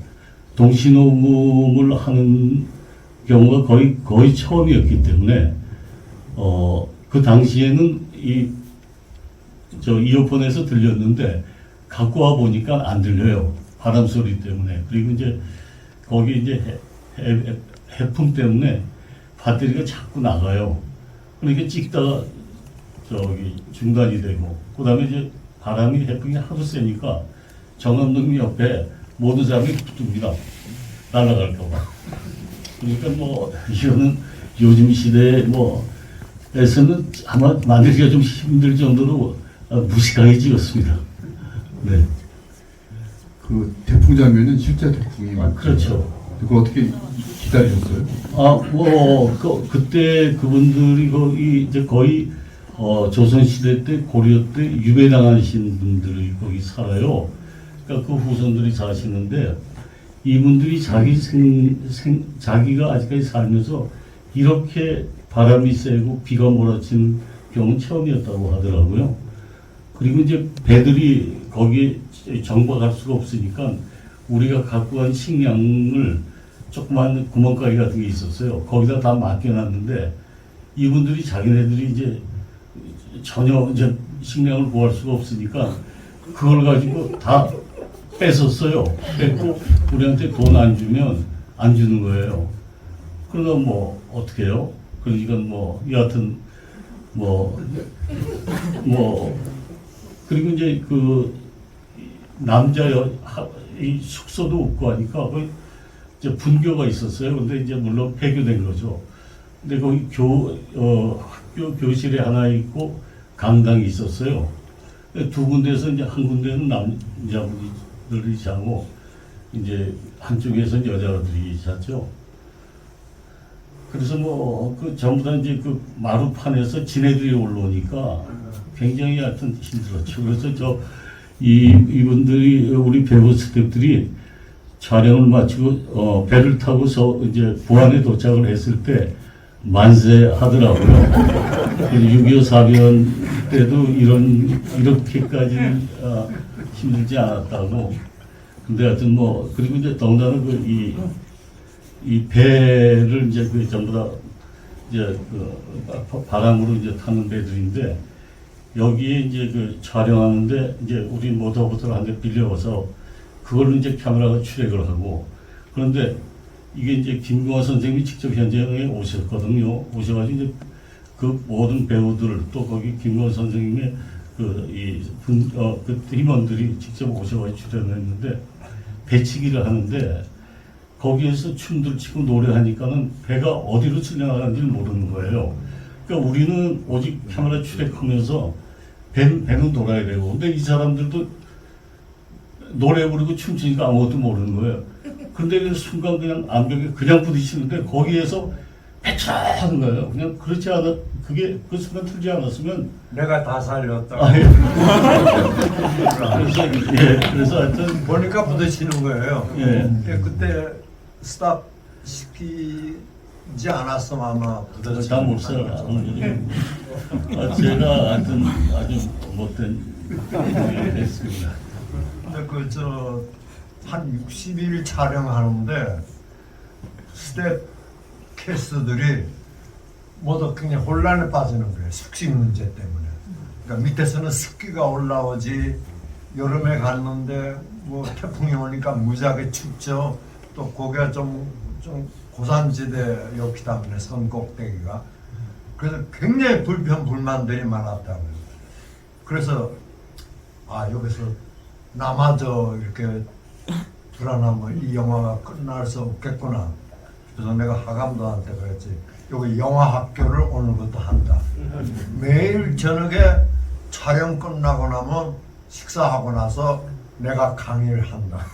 동시녹음을 하는 경우가 거의 처음이었기 때문에 그 당시에는 이어폰에서 들렸는데 갖고 와 보니까 안 들려요. 바람 소리 때문에. 그리고 이제 거기 이제 해풍 때문에 배터리가 자꾸 나가요. 그러니까 찍다가 중단이 되고, 그 다음에 이제 바람이 해풍이 하도 세니까 정 감독님 옆에 모든 사람이 붙습니다. 날아갈까봐. 그러니까 뭐 이거는 요즘 시대에 에서는 아마 만들기가 좀 힘들 정도로 무식하게 찍었습니다. 네. 그 태풍 장면은 실제 태풍이 맞죠? 그렇죠. 그걸 어떻게 기다리셨어요? 그때 그분들이 이제 거의 조선시대 때 고려 때 유배당하신 분들이 거기 살아요. 그러니까 그 후손들이 사시는데 이분들이 자기가 아직까지 살면서 이렇게 바람이 세고 비가 몰아치는 경우는 처음이었다고 하더라고요. 그리고 이제 배들이 거기에 정박할 수가 없으니까 우리가 갖고 간 식량을 조그만 구멍가게 같은 게 있었어요. 거기다 다 맡겨놨는데 이분들이 자기네들이 이제 전혀 이제 식량을 구할 수가 없으니까 그걸 가지고 다 뺏었어요. 뺏고 우리한테 돈 안 주면 안 주는 거예요. 그러면 뭐 어떻게 해요? 그러니까 뭐 여하튼 뭐 그리고 이제 그 이 숙소도 없고 하니까 그 이제 분교가 있었어요. 근데 이제 물론 폐교된 거죠. 근데 거기 학교 교실에 하나 있고 강당이 있었어요. 두 군데에서 이제 한 군데는 남자분들이 자고 이제 한쪽에서는 여자들이 잤죠. 그래서 뭐 그 전부 다 이제 그 마루판에서 지네들이 올라오니까 굉장히 하여튼 힘들었죠. 그래서 이분들이 우리 배우 스태프들이 촬영을 마치고 배를 타고서 이제 부안에 도착을 했을 때 만세하더라고요. 6.25 사변 때도 이렇게까지 힘들지 않았다고. 근데 하여튼 뭐 그리고 이제 더군다나 이 배를 이제 그 전부 다 이제 그 바람으로 이제 타는 배들인데 여기에 이제 그 촬영하는데 이제 우리 모터보트를 한 대 빌려와서 그걸로 이제 카메라가 출액을 하고 그런데 이게 이제 김경화 선생님이 직접 현장에 오셨거든요. 오셔가지고 이제 그 모든 배우들 또 거기 김경화 선생님의 그 팀원들이 직접 오셔가지고 출연했는데 배치기를 하는데 거기에서 춤들 추고 노래하니까는 배가 어디로 진행하는지 모르는 거예요. 그러니까 우리는 오직 카메라 출액하면서 배는 돌아야 되고, 근데 이 사람들도 노래 부르고 춤추니까 아무것도 모르는 거예요. 근데 그 순간 그냥 암벽에 그냥 부딪히는데 거기에서 배차하는 거예요. 그냥 그렇지 않아, 그게 그 순간 틀지 않았으면 내가 다 살렸다. 그래서 하여튼 보니까 부딪히는 거예요. 예. 근데 그때 스탑 시키지 않았으면 아마 부딪히는 다 못 살아. 제가 하여튼 아주 못된 일을 했습니다. 근데 한 60일 촬영하는데 스텝 캐스트들이 모두 굉장히 혼란에 빠지는 거예요. 숙식 문제 때문에. 그러니까 밑에서는 습기가 올라오지, 여름에 갔는데 뭐 태풍이 오니까 무지하게 춥죠. 또 거기가 좀 고산지대였기 때문에 선 꼭대기가. 그래서 굉장히 불만들이 많았다고요. 그래서 여기서 나마저 이렇게 불안하면 이 영화가 끝날 수 없겠구나. 그래서 내가 하감도한테 그랬지. 여기 영화 학교를 오늘부터 한다. 매일 저녁에 촬영 끝나고 나면 식사하고 나서 내가 강의를 한다.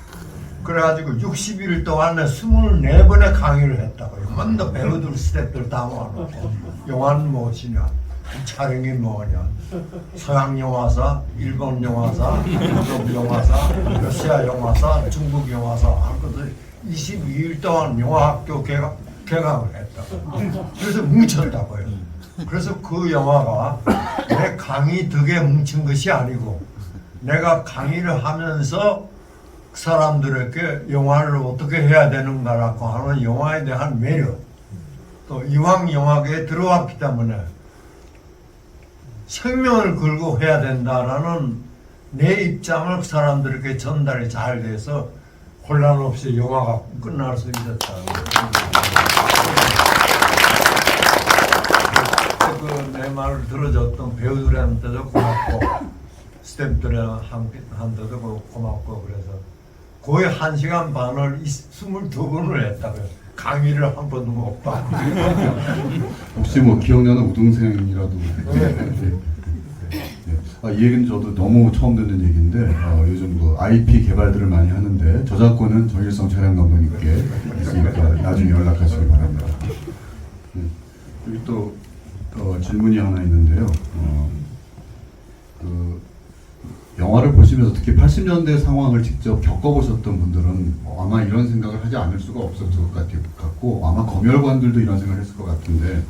그래가지고 60일 동안에 24번의 강의를 했다고요. 먼저 배우들, 스태프들 다 모아놓고 영화는 무엇이냐, 촬영이 뭐냐, 서양 영화사, 일본 영화사, 유럽 영화사, 러시아 영화사, 중국 영화사 할 것을 22일 동안 영화학교 개강을 했다고. 그래서 뭉쳤다고요. 그래서 그 영화가 내 강의 덕에 뭉친 것이 아니고 내가 강의를 하면서 사람들에게 영화를 어떻게 해야 되는가라고 하는 영화에 대한 매력, 또 이왕 영화계에 들어왔기 때문에 생명을 걸고 해야 된다라는 내 입장을 사람들에게 전달이 잘 돼서 혼란 없이 영화가 끝날 수 있었다. 내 말을 들어줬던 배우들한테도 고맙고 스태프들한테도 고맙고 그래서 거의 1시간 반을 22번을 했다고요. 강의를 한 번도 못 받고. 혹시 뭐 기억나는 우등생이라도. 이 얘기는 저도 너무 처음 듣는 얘기인데 요즘 뭐 IP 개발들을 많이 하는데 저작권은 정일성 촬영 감독님께 있으니까 나중에 연락하시기 바랍니다. 여기 또 질문이 하나 있는데요. 영화를 보시면서 특히 80년대 상황을 직접 겪어보셨던 분들은 아마 이런 생각을 하지 않을 수가 없었을 것 같고 아마 검열관들도 이런 생각을 했을 것 같은데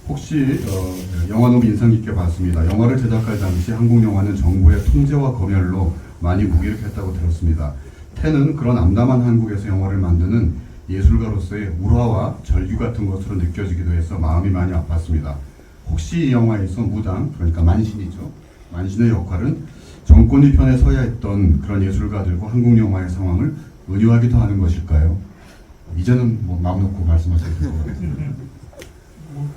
혹시 영화 너무 인상 깊게 봤습니다. 영화를 제작할 당시 한국 영화는 정부의 통제와 검열로 많이 무기력했다고 들었습니다. 텐은 그런 암담한 한국에서 영화를 만드는 예술가로서의 울화와 절규 같은 것으로 느껴지기도 해서 마음이 많이 아팠습니다. 혹시 이 영화에서 무당, 그러니까 만신이죠. 만신의 역할은 정권이 편에 서야 했던 그런 예술가들과 한국 영화의 상황을 은유하기도 하는 것일까요? 이제는 뭐 마음 놓고 말씀하셔도 될 것 같아요.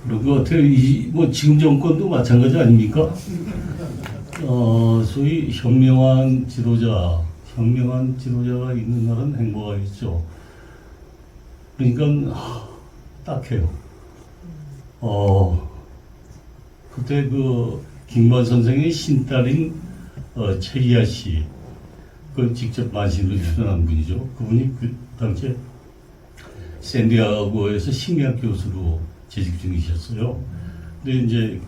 그런 것 같아요. 뭐 지금 정권도 마찬가지 아닙니까? 소위 현명한 지도자가 있는 나라는 행복하겠죠. 그러니까 딱해요. 그때 그 김관 선생의 신딸인 최희아 씨, 그 직접 만신으로 출연한 분이죠. 그분이 그 당시에 샌디아고에서 심리학 교수로 재직 중이셨어요. 근데 이제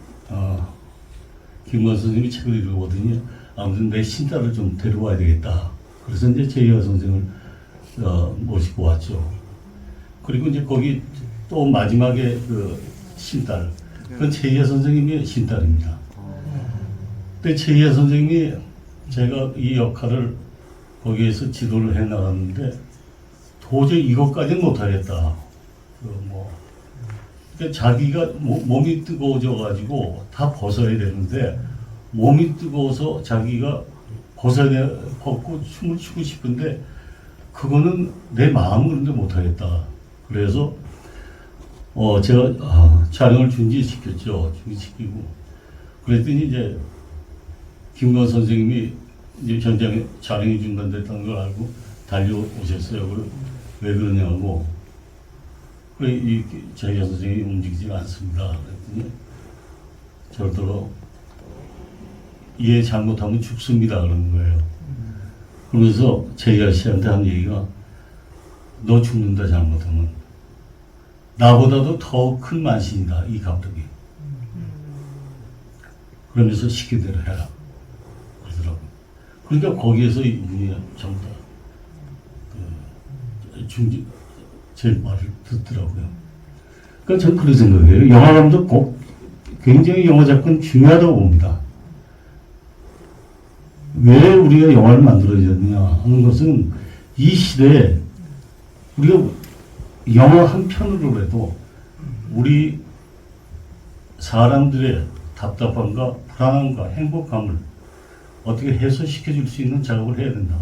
김관 선생님이 책을 읽어보더니 아무튼 내 신딸을 좀 데려와야 되겠다. 그래서 이제 최희아 선생을 모시고 왔죠. 그리고 이제 거기 또 마지막에 그 신딸, 그건 최희아 선생님의 신딸입니다. 근데 최희아 선생님이 제가 이 역할을 거기에서 지도를 해 나갔는데 도저히 이것까지는 못하겠다. 그러니까 자기가 몸이 뜨거워져가지고 다 벗어야 되는데 몸이 뜨거워서 자기가 벗고 춤을 추고 싶은데 그거는 내 마음은 그런데 못하겠다. 그래서 제가 촬영을 중지시켰죠. 중지시키고 그랬더니 이제 김관 선생님이 이제 현장에 촬영이 중단됐다는 걸 알고 달려오셨어요. 왜 그러냐고. 그래, 이 최희아 선생님이 움직이지 않습니다. 그랬더니 절대로 이해 잘못하면 죽습니다. 그러는 거예요. 그러면서 최희아 씨한테 한 얘기가 너 죽는다 잘못하면 나보다도 더 큰 만신이다 이 감독이. 그러면서 시킨 대로 해라 그러더라고요. 그러니까 거기에서 이분이 전부 다 제 말을 듣더라고요. 그러니까 저는 그런 생각이에요. 영화 감독 꼭 굉장히 영화 작가는 중요하다고 봅니다. 왜 우리가 영화를 만들어야 하는 것은 이 시대에 우리가 영화 한 편으로라도 우리 사람들의 답답함과 불안함과 행복감을 어떻게 해소시켜 줄 수 있는 작업을 해야 된다.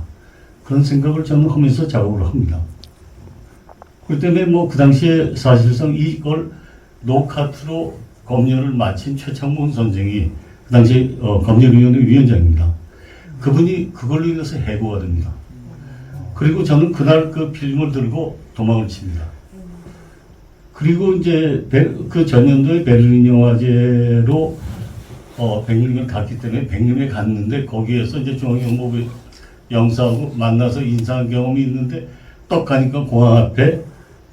그런 생각을 저는 하면서 작업을 합니다. 그 때문에 뭐 그 당시에 사실상 이걸 노카트로 검열을 마친 최창문 선생이 그 당시에 검열위원회 위원장입니다. 그분이 그걸로 인해서 해고가 됩니다. 그리고 저는 그날 그 필름을 들고 도망을 칩니다. 그리고 이제 그 전년도에 베를린 영화제로 백령을 갔기 때문에 백령에 갔는데 거기에서 이제 중앙영화부 영사하고 만나서 인사한 경험이 있는데 떡 가니까 공항 앞에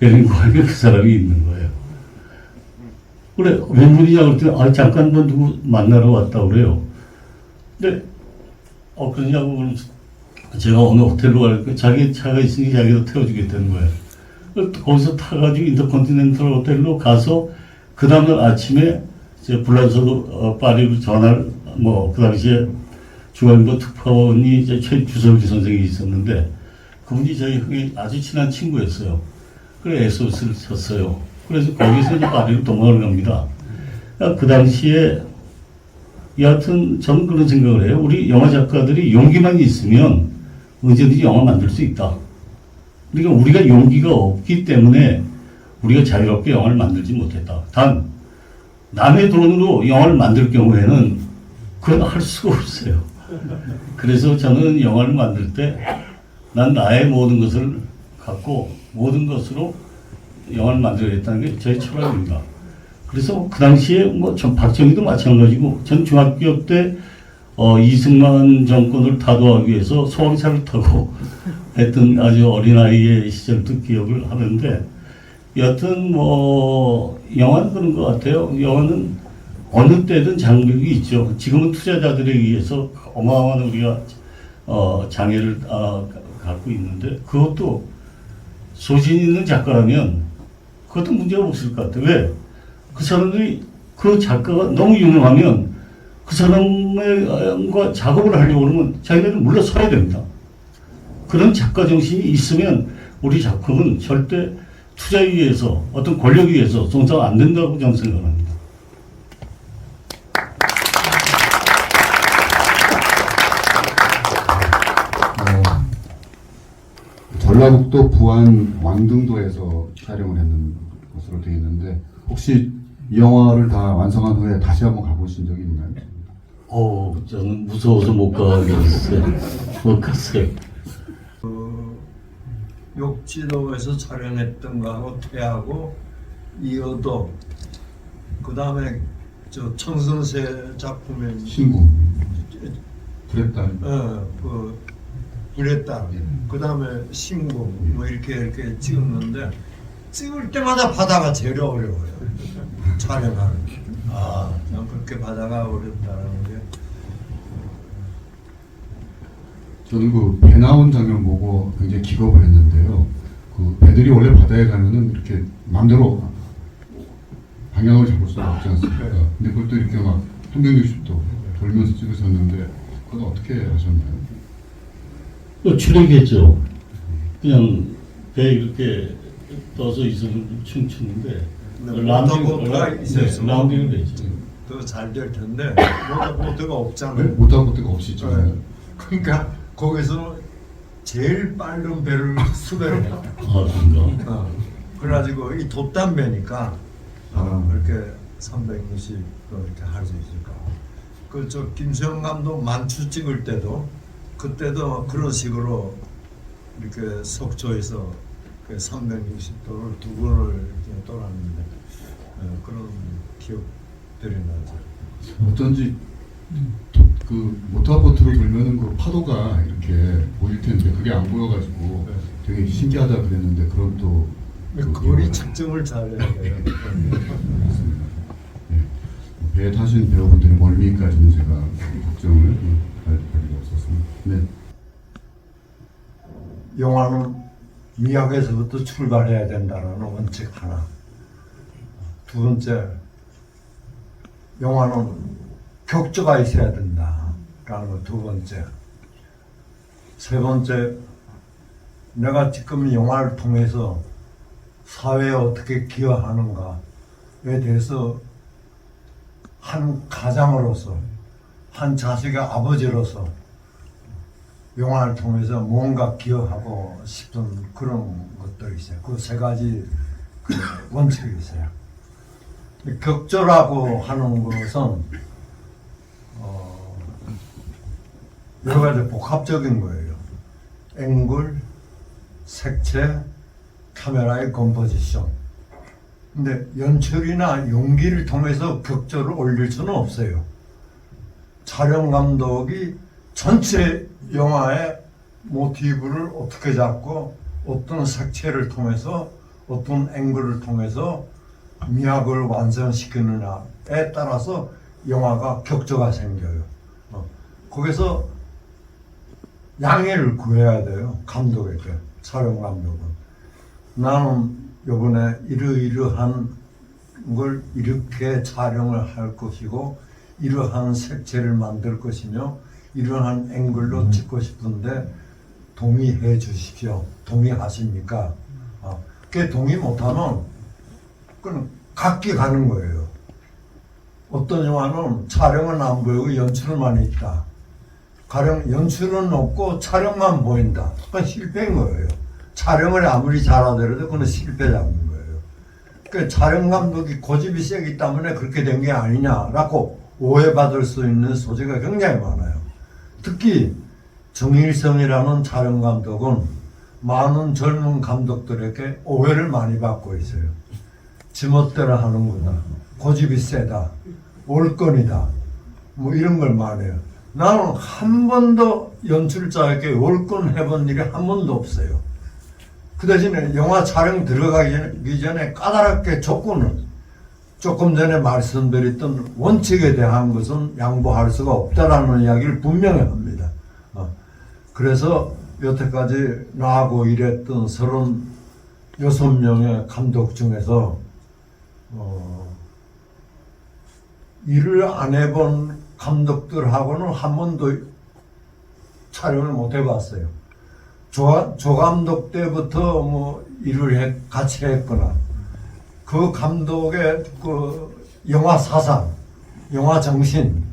베를린 공항에 그 사람이 있는 거예요. 그래 웬일이냐 그랬더니 잠깐 뭐 누구 만나러 왔다 그래요. 근데 그러냐고 그러면서 제가 어느 호텔로 갈까 자기 차가 있으니 자기도 태워주겠다는 거예요. 거기서 타가지고 인터컨티넨탈 호텔로 가서 그 다음날 아침에 이제 불란서로 파리로 전화를 그 당시에 중앙일보 특파원이 이제 최주석기 선생이 있었는데 그분이 저희 형이 아주 친한 친구였어요. 그래 SOS를 쳤어요. 그래서 거기서 이제 파리로 도망을 갑니다. 그 당시에 여하튼 저는 그런 생각을 해요. 우리 영화 작가들이 용기만 있으면 언제든지 영화 만들 수 있다. 그러니까 우리가 용기가 없기 때문에 우리가 자유롭게 영화를 만들지 못했다. 단 남의 돈으로 영화를 만들 경우에는 그건 할 수가 없어요. 그래서 저는 영화를 만들 때 난 나의 모든 것을 갖고 모든 것으로 영화를 만들어야겠다는 게 저의 철학입니다. 그래서 그 당시에 전 박정희도 마찬가지고 전 중학교 때 이승만 정권을 타도하기 위해서 소방차를 타고 했던 아주 어린아이의 시절도 기억을 하는데 여하튼 영화는 그런 것 같아요. 영화는 어느 때든 장벽이 있죠. 지금은 투자자들에 의해서 어마어마한 우리가 장애를 갖고 있는데 그것도 소신 있는 작가라면 그것도 문제가 없을 것 같아요. 왜? 그 사람들이 그 작가가 너무 유명하면 그 사람과 작업을 하려고 그러면 자기네들은 물러서야 됩니다. 그런 작가 정신이 있으면 우리 작품은 절대 투자에 의해서 어떤 권력에 의해서 성장 안 된다고 저는 생각합니다. 전라북도 부안 왕등도에서 촬영을 했는 것으로 되어 있는데 혹시 이 영화를 다 완성한 후에 다시 한번 가보신 적이 있나요? 저는 무서워서 못 가겠어요. 못 갔어요. 욕지도에서 촬영했던 거하고 태하고 이어도 그 다음에 저 청선세 작품의 신부 그랬다. 그 불의 딸, 그 다음에 신고 뭐 이렇게 찍었는데 찍을 때마다 바다가 제일 어려워요. 촬영하는 게. 난 그렇게 바다가 어렵다는 게. 저는 그 배 나온 장면 보고 굉장히 기겁을 했는데요. 그 배들이 원래 바다에 가면은 이렇게 마음대로 방향을 잡을 수가 없지 않습니까? 근데 그것도 이렇게 막 360도 돌면서 찍으셨는데 그건 어떻게 하셨나요? 출력했죠. 그냥 배 이렇게 떠서 있으면 춤추는데 모터보트가 있었으면 라운딩을 했죠. 더 잘 될 텐데 모터보트가 없잖아요. 네? 못한 것도 없이 있잖아요. 그러니까 거기서 제일 빠른 배를 수배를 했다. 그런가? 그래가지고 이 돛담배니까 그렇게 360 이렇게 할 수 있을까. 그 저 김수영 감독 만추 찍을 때도 그때도 그런 식으로 이렇게 속초에서 그 360도를 두 번을 이렇게 돌았는데 그런 기억들이 나죠. 어쩐지 그 모터보트로 돌면은 그 파도가 이렇게 보일 텐데 그게 안 보여가지고 되게 신기하다 그랬는데 그런 또 거리 측정을 잘해야 돼요. 배에 타신 배우분들의 멀미까지는 제가 걱정을 할 필요가 없었습니다. 네. 영화는 미학에서부터 출발해야 된다는 원칙 하나. 두 번째, 영화는 격조가 있어야 된다라는 거 두 번째. 세 번째, 내가 지금 영화를 통해서 사회에 어떻게 기여하는가에 대해서 한 가장으로서, 한 자식의 아버지로서 영화를 통해서 뭔가 기여하고 싶은 그런 것들이 있어요. 그 세 가지 그 원칙이 있어요. 격조라고 하는 것은 여러 가지 복합적인 거예요. 앵글, 색채, 카메라의 컴포지션. 근데 연출이나 연기를 통해서 격조를 올릴 수는 없어요. 촬영 감독이 전체 영화의 모티브를 어떻게 잡고 어떤 색채를 통해서 어떤 앵글을 통해서 미학을 완성시키느냐에 따라서 영화가 격조가 생겨요. 거기서 양해를 구해야 돼요. 감독에게, 촬영 감독은. 나는 이번에 이러이러한 걸 이렇게 촬영을 할 것이고 이러한 색채를 만들 것이며 이러한 앵글로 찍고 싶은데 동의해 주십시오. 동의하십니까? 그게 동의 못하면 그건 각기 가는 거예요. 어떤 영화는 촬영은 안 보이고 연출만 있다. 가령 연출은 없고 촬영만 보인다. 그건 실패인 거예요. 촬영을 아무리 잘하더라도 그건 실패 잡는 거예요. 그 촬영 감독이 고집이 세기 때문에 그렇게 된 게 아니냐라고 오해받을 수 있는 소지가 굉장히 많아요. 특히 정일성이라는 촬영 감독은 많은 젊은 감독들에게 오해를 많이 받고 있어요. 지멋대로 하는 거다. 고집이 세다. 올건이다. 뭐 이런 걸 말해요. 나는 한 번도 연출자에게 올건 해본 일이 한 번도 없어요. 그 대신에 영화 촬영 들어가기 전에 까다롭게 조건은 조금 전에 말씀드렸던 원칙에 대한 것은 양보할 수가 없다라는 이야기를 분명히 합니다. 그래서 여태까지 나하고 일했던 36명의 감독 중에서 일을 안 해본 감독들하고는 한 번도 촬영을 못 해봤어요. 조 감독 때부터 뭐 일을 같이 했거나 그 감독의 그 영화 사상, 영화 정신,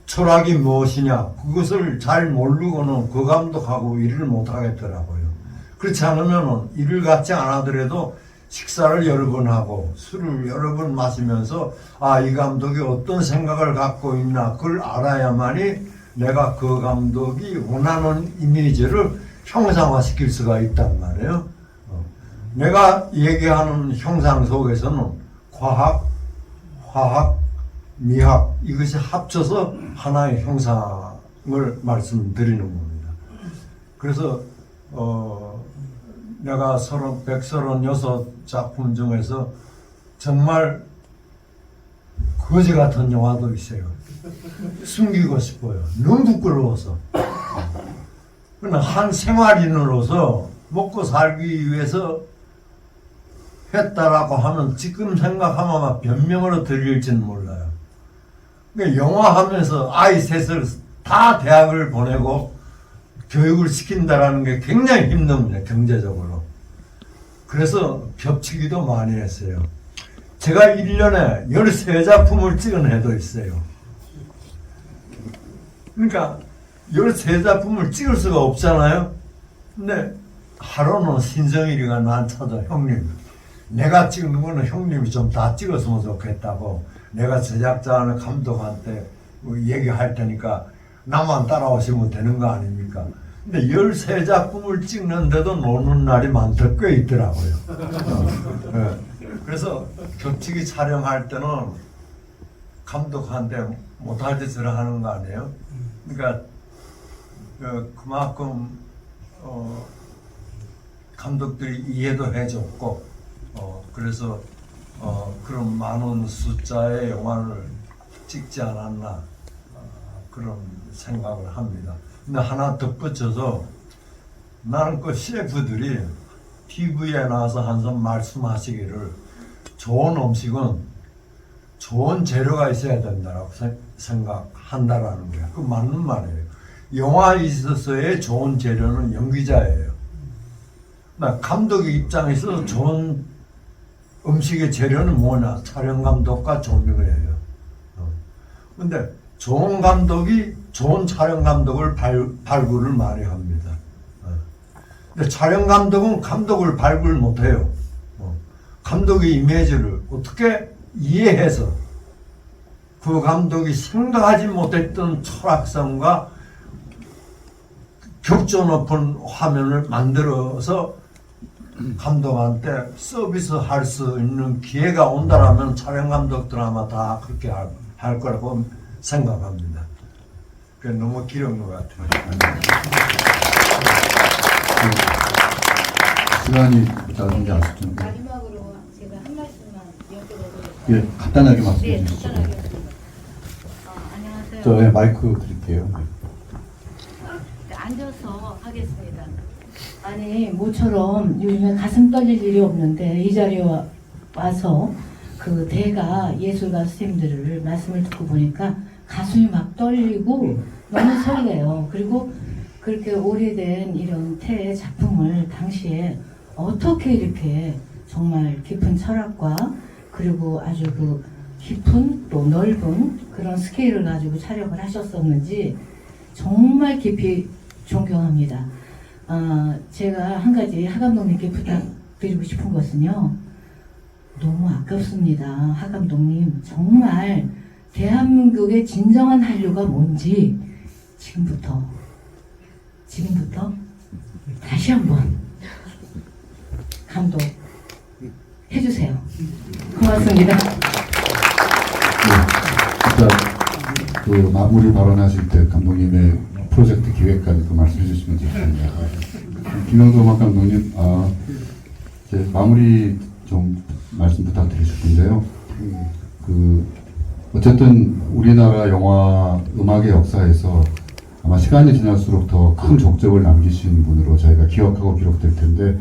철학이 무엇이냐 그것을 잘 모르고는 그 감독하고 일을 못 하겠더라고요. 그렇지 않으면 일을 같이 안 하더라도 식사를 여러 번 하고 술을 여러 번 마시면서 아, 이 감독이 어떤 생각을 갖고 있나 그걸 알아야만이 내가 그 감독이 원하는 이미지를 형상화시킬 수가 있단 말이에요. 내가 얘기하는 형상 속에서는 과학, 화학, 미학 이것이 합쳐서 하나의 형상을 말씀드리는 겁니다. 그래서 내가 136작품 중에서 정말 거지 같은 영화도 있어요. 숨기고 싶어요. 너무 부끄러워서. 그러나 한 생활인으로서 먹고 살기 위해서 했다라고 하면 지금 생각하면 변명으로 드릴지는 몰라요. 그러니까 영화 하면서 아이 셋을 다 대학을 보내고 교육을 시킨다라는 게 굉장히 힘듭니다. 경제적으로. 그래서 겹치기도 많이 했어요. 제가 1년에 13작품을 찍은 해도 있어요. 그러니까 13작품을 찍을 수가 없잖아요. 근데 하루는 신성일이가 난 찾아. 형님, 내가 찍는 거는 형님이 좀 다 찍었으면 좋겠다고 내가 제작자나 감독한테 얘기할 테니까 나만 따라오시면 되는 거 아닙니까? 근데 13작품을 찍는데도 노는 날이 많다 꽤 있더라고요. 그래서 겹치기 촬영할 때는 감독한테 못할 짓을 하는 거 아니에요? 그러니까 그만큼 감독들이 이해도 해줬고 그래서 그런 많은 숫자의 영화를 찍지 않았나 그런 생각을 합니다. 근데 하나 덧붙여서 나는 그 셰프들이 TV에 나와서 항상 말씀하시기를 좋은 음식은 좋은 재료가 있어야 된다고 생각한다라는 거예요. 그 맞는 말이에요. 영화에 있어서의 좋은 재료는 연기자예요. 감독의 입장에서 좋은 음식의 재료는 뭐냐? 촬영 감독과 조명이에요. 근데 좋은 감독이 좋은 촬영 감독을 발굴을 많이 합니다. 근데 촬영 감독은 감독을 발굴 못해요. 감독의 이미지를 어떻게 이해해서 그 감독이 생각하지 못했던 철학성과 격조 높은 화면을 만들어서 감독한테 서비스할 수 있는 기회가 온다라면 촬영 감독들 아마 다 그렇게 할 거라고 생각합니다. 그게 너무 길은 것 같아요. 시간이 짧은 게 아쉽던데. 마지막으로 제가 한 말씀만 여쭤보겠습니다. 예, 간단하게 말씀해 네, 주시죠. 간단하게. 안녕하세요. 저 예, 마이크 드릴게요. 앉아서 하겠습니다. 아니 모처럼 요즘에 가슴 떨릴 일이 없는데 이 자리에 와서 그 대가 예술가 선생님들을 말씀을 듣고 보니까 가슴이 막 떨리고 너무 설레요. 그리고 그렇게 오래된 이런 태의 작품을 당시에 어떻게 이렇게 정말 깊은 철학과 그리고 아주 그 깊은 또 넓은 그런 스케일을 가지고 촬영을 하셨었는지 정말 깊이 존경합니다. 제가 한 가지 하 감독님께 부탁드리고 싶은 것은요. 너무 아깝습니다. 하 감독님 정말 대한민국의 진정한 한류가 뭔지 지금부터 다시 한번 감독 해주세요. 고맙습니다. 일단 그 마무리 발언하실 때 감독님의 프로젝트 기획까지 또 말씀해 주시면 좋겠습니다. 김영도 음악 감독님, 이제 마무리 좀 말씀 부탁드리고 싶은데요. 어쨌든 우리나라 영화 음악의 역사에서 아마 시간이 지날수록 더 큰 족적을 남기신 분으로 저희가 기억하고 기록될 텐데,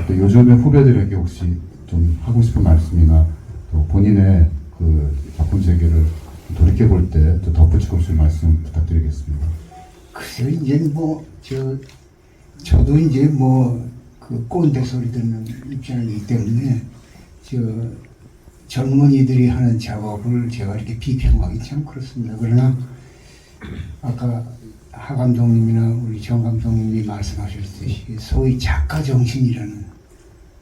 또 요즘의 후배들에게 혹시 좀 하고 싶은 말씀이나 또 본인의 그 작품 세계를 돌이켜 볼 때 또 덧붙이고 싶은 말씀 부탁드리겠습니다. 글쎄요, 이제는 저도 이제 뭐 그 꼰대 소리 듣는 입장이기 때문에 젊은이들이 하는 작업을 제가 이렇게 비평하기 참 그렇습니다. 그러나 아까 하 감독님이나 우리 정 감독님이 말씀하셨듯이 소위 작가 정신이라는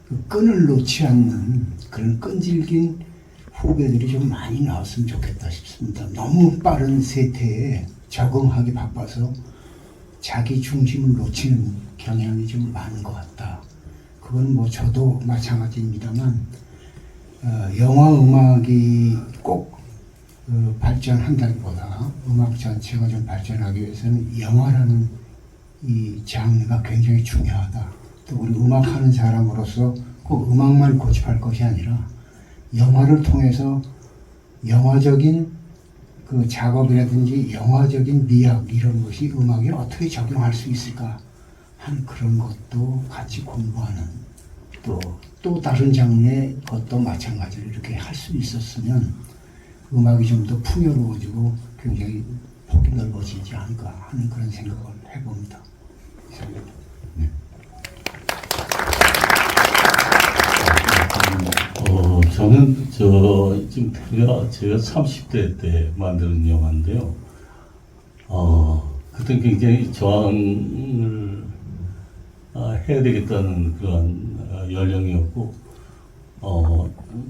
그 끈을 놓지 않는 그런 끈질긴 후배들이 좀 많이 나왔으면 좋겠다 싶습니다. 너무 빠른 세태에 적응하기 바빠서 자기 중심을 놓치는 경향이 좀 많은 것 같다. 그건 뭐 저도 마찬가지입니다만 영화 음악이 꼭 발전한다기보다 음악 전체가 좀 발전하기 위해서는 영화라는 이 장르가 굉장히 중요하다. 또 우리 음악하는 사람으로서 꼭 음악만 고집할 것이 아니라 영화를 통해서 영화적인 그 작업이라든지 영화적인 미학 이런 것이 음악에 어떻게 적용할 수 있을까 한 그런 것도 같이 공부하는 또 다른 장르의 것도 마찬가지로 이렇게 할 수 있었으면 음악이 좀 더 풍요로워지고 굉장히 폭이 넓어지지 않을까 하는 그런 생각을 해봅니다. 이상입니다. 저는 지금 제가 30대 때 만드는 영화인데요. 그때 굉장히 저항을 해야 되겠다는 그런 연령이었고,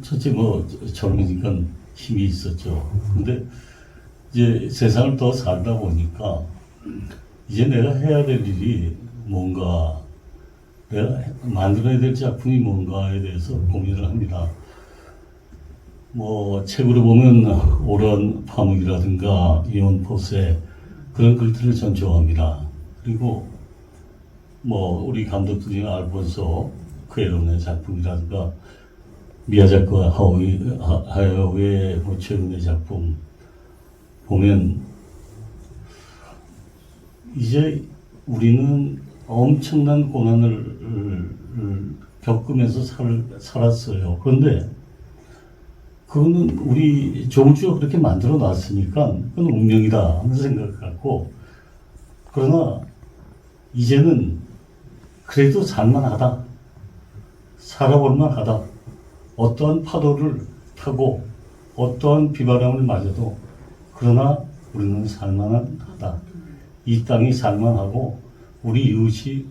첫째 뭐 젊으니까 힘이 있었죠. 근데 이제 세상을 더 살다 보니까 이제 내가 해야 될 일이 뭔가, 내가 만들어야 될 작품이 뭔가에 대해서 고민을 합니다. 뭐 책으로 보면 오런 파묵이라든가 이온 포세 그런 글들을 전 좋아합니다. 그리고 뭐 우리 감독 중에 알폰소 쿠에론의 작품이라든가 미야자키와 하야오의 뭐 최근의 작품 보면 이제 우리는 엄청난 고난을 겪으면서 살았어요. 그런데 그거는 우리 조주가 그렇게 만들어 놨으니까 그건 운명이다 하는 생각 갖고, 그러나 이제는 그래도 살만하다, 살아볼만하다, 어떠한 파도를 타고 어떠한 비바람을 맞아도 그러나 우리는 살만하다, 이 땅이 살만하고 우리 이웃이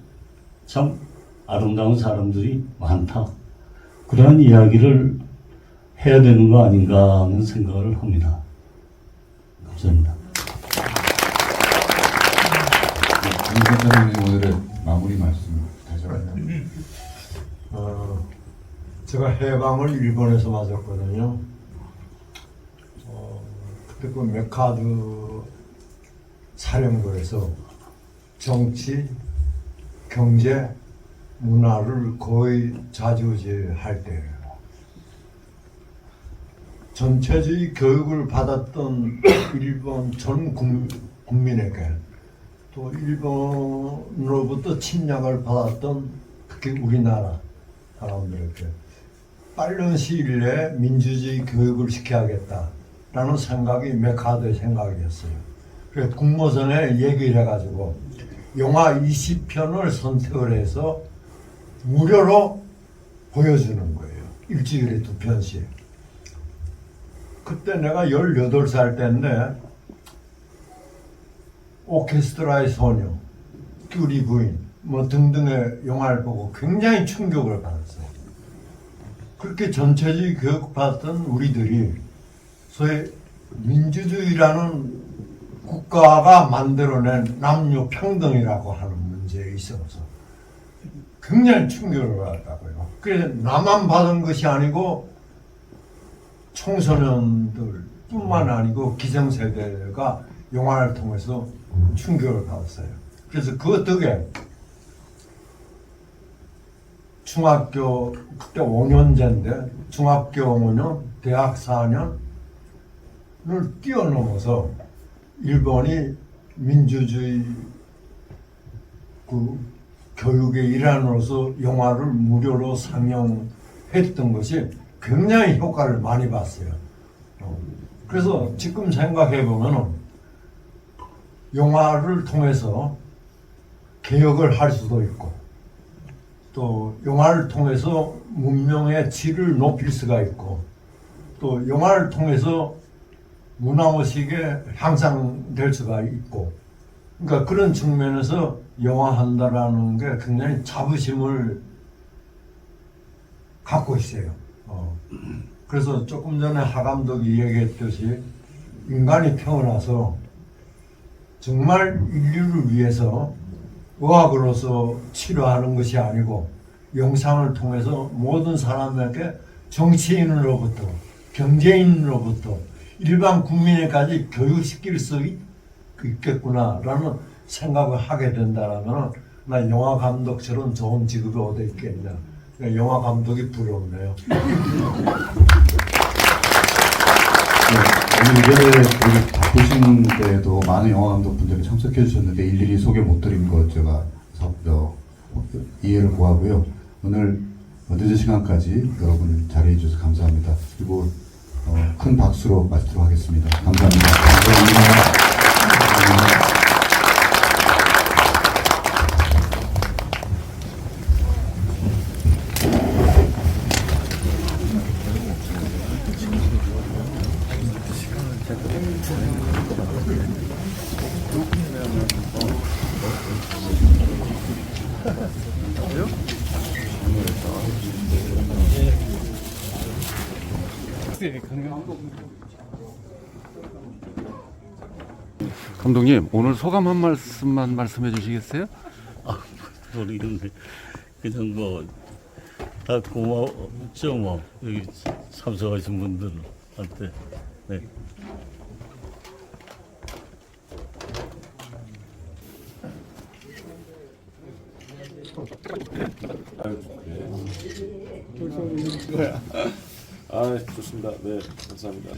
참 아름다운 사람들이 많다, 그러한 이야기를 해야 되는 거 아닌가 하는 생각을 합니다. 감사합니다. 김 오늘의 마무리 말씀 다시 한번. 제가 해방을 일본에서 맞았거든요. 그때 그 메카드 사령부에서 정치, 경제, 문화를 거의 좌지우지할 때예요. 전체주의 교육을 받았던 일본 전 국민에게 또 일본으로부터 침략을 받았던 특히 우리나라 사람들에게 빠른 시일 내에 민주주의 교육을 시켜야겠다라는 생각이 메카드의 생각이었어요. 그래서 국무선에 얘기를 해가지고 영화 20편을 선택을 해서 무료로 보여주는 거예요. 일주일에 2편씩. 그때 내가 18살 때인데 오케스트라의 소녀, 큐리 부인 뭐 등등의 영화를 보고 굉장히 충격을 받았어요. 그렇게 전체주의 교육받았던 우리들이 소위 민주주의라는 국가가 만들어낸 남녀 평등이라고 하는 문제에 있어서 굉장히 충격을 받았다고요. 그래서 나만 받은 것이 아니고 청소년들 뿐만 아니고 기성세대가 영화를 통해서 충격을 받았어요. 그래서 그 덕에 중학교 그때 5년제인데 중학교 5년, 대학 4년을 뛰어넘어서 일본이 민주주의 그 교육의 일환으로서 영화를 무료로 상영했던 것이 굉장히 효과를 많이 봤어요. 그래서 지금 생각해 보면 영화를 통해서 개혁을 할 수도 있고 또 영화를 통해서 문명의 질을 높일 수가 있고 또 영화를 통해서 문화의식이 향상될 수가 있고 그러니까 그런 측면에서 영화한다라는 게 굉장히 자부심을 갖고 있어요. 그래서 조금 전에 하 감독이 얘기했듯이 인간이 태어나서 정말 인류를 위해서 의학으로서 치료하는 것이 아니고 영상을 통해서 모든 사람에게 정치인으로부터 경제인으로부터 일반 국민에까지 교육시킬 수 있겠구나라는 생각을 하게 된다면 나 영화 감독처럼 좋은 직업이 어디 있겠냐. 영화 감독이 부럽네요. 오늘 이전에 되게 바쁘신데도 많은 영화 감독분들이 참석해 주셨는데 일일이 소개 못 드린 것 제가 이해를 구하고요. 오늘 늦은 시간까지 여러분 자리해 주셔서 감사합니다. 그리고 큰 박수로 마치도록 하겠습니다. 감사합니다. 감사합니다. 감독님, 오늘 소감 한 말씀만 말씀해 주시겠어요? 모르겠는데 그냥 뭐 다 고마웠죠 뭐 여기 참석하신 분들한테. 네. 아, 좋습니다. 네, 감사합니다.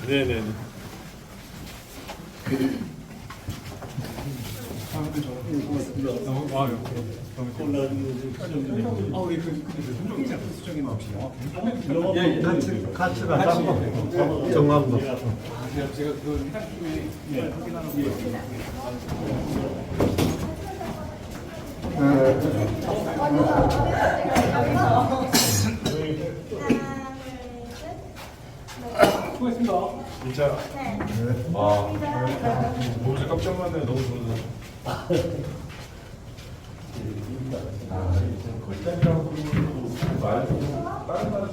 네네. 같이 가자고 정감독. 진짜. 아, 너무 깜짝 놀랐네요. 너무 좋은데. 다른 나라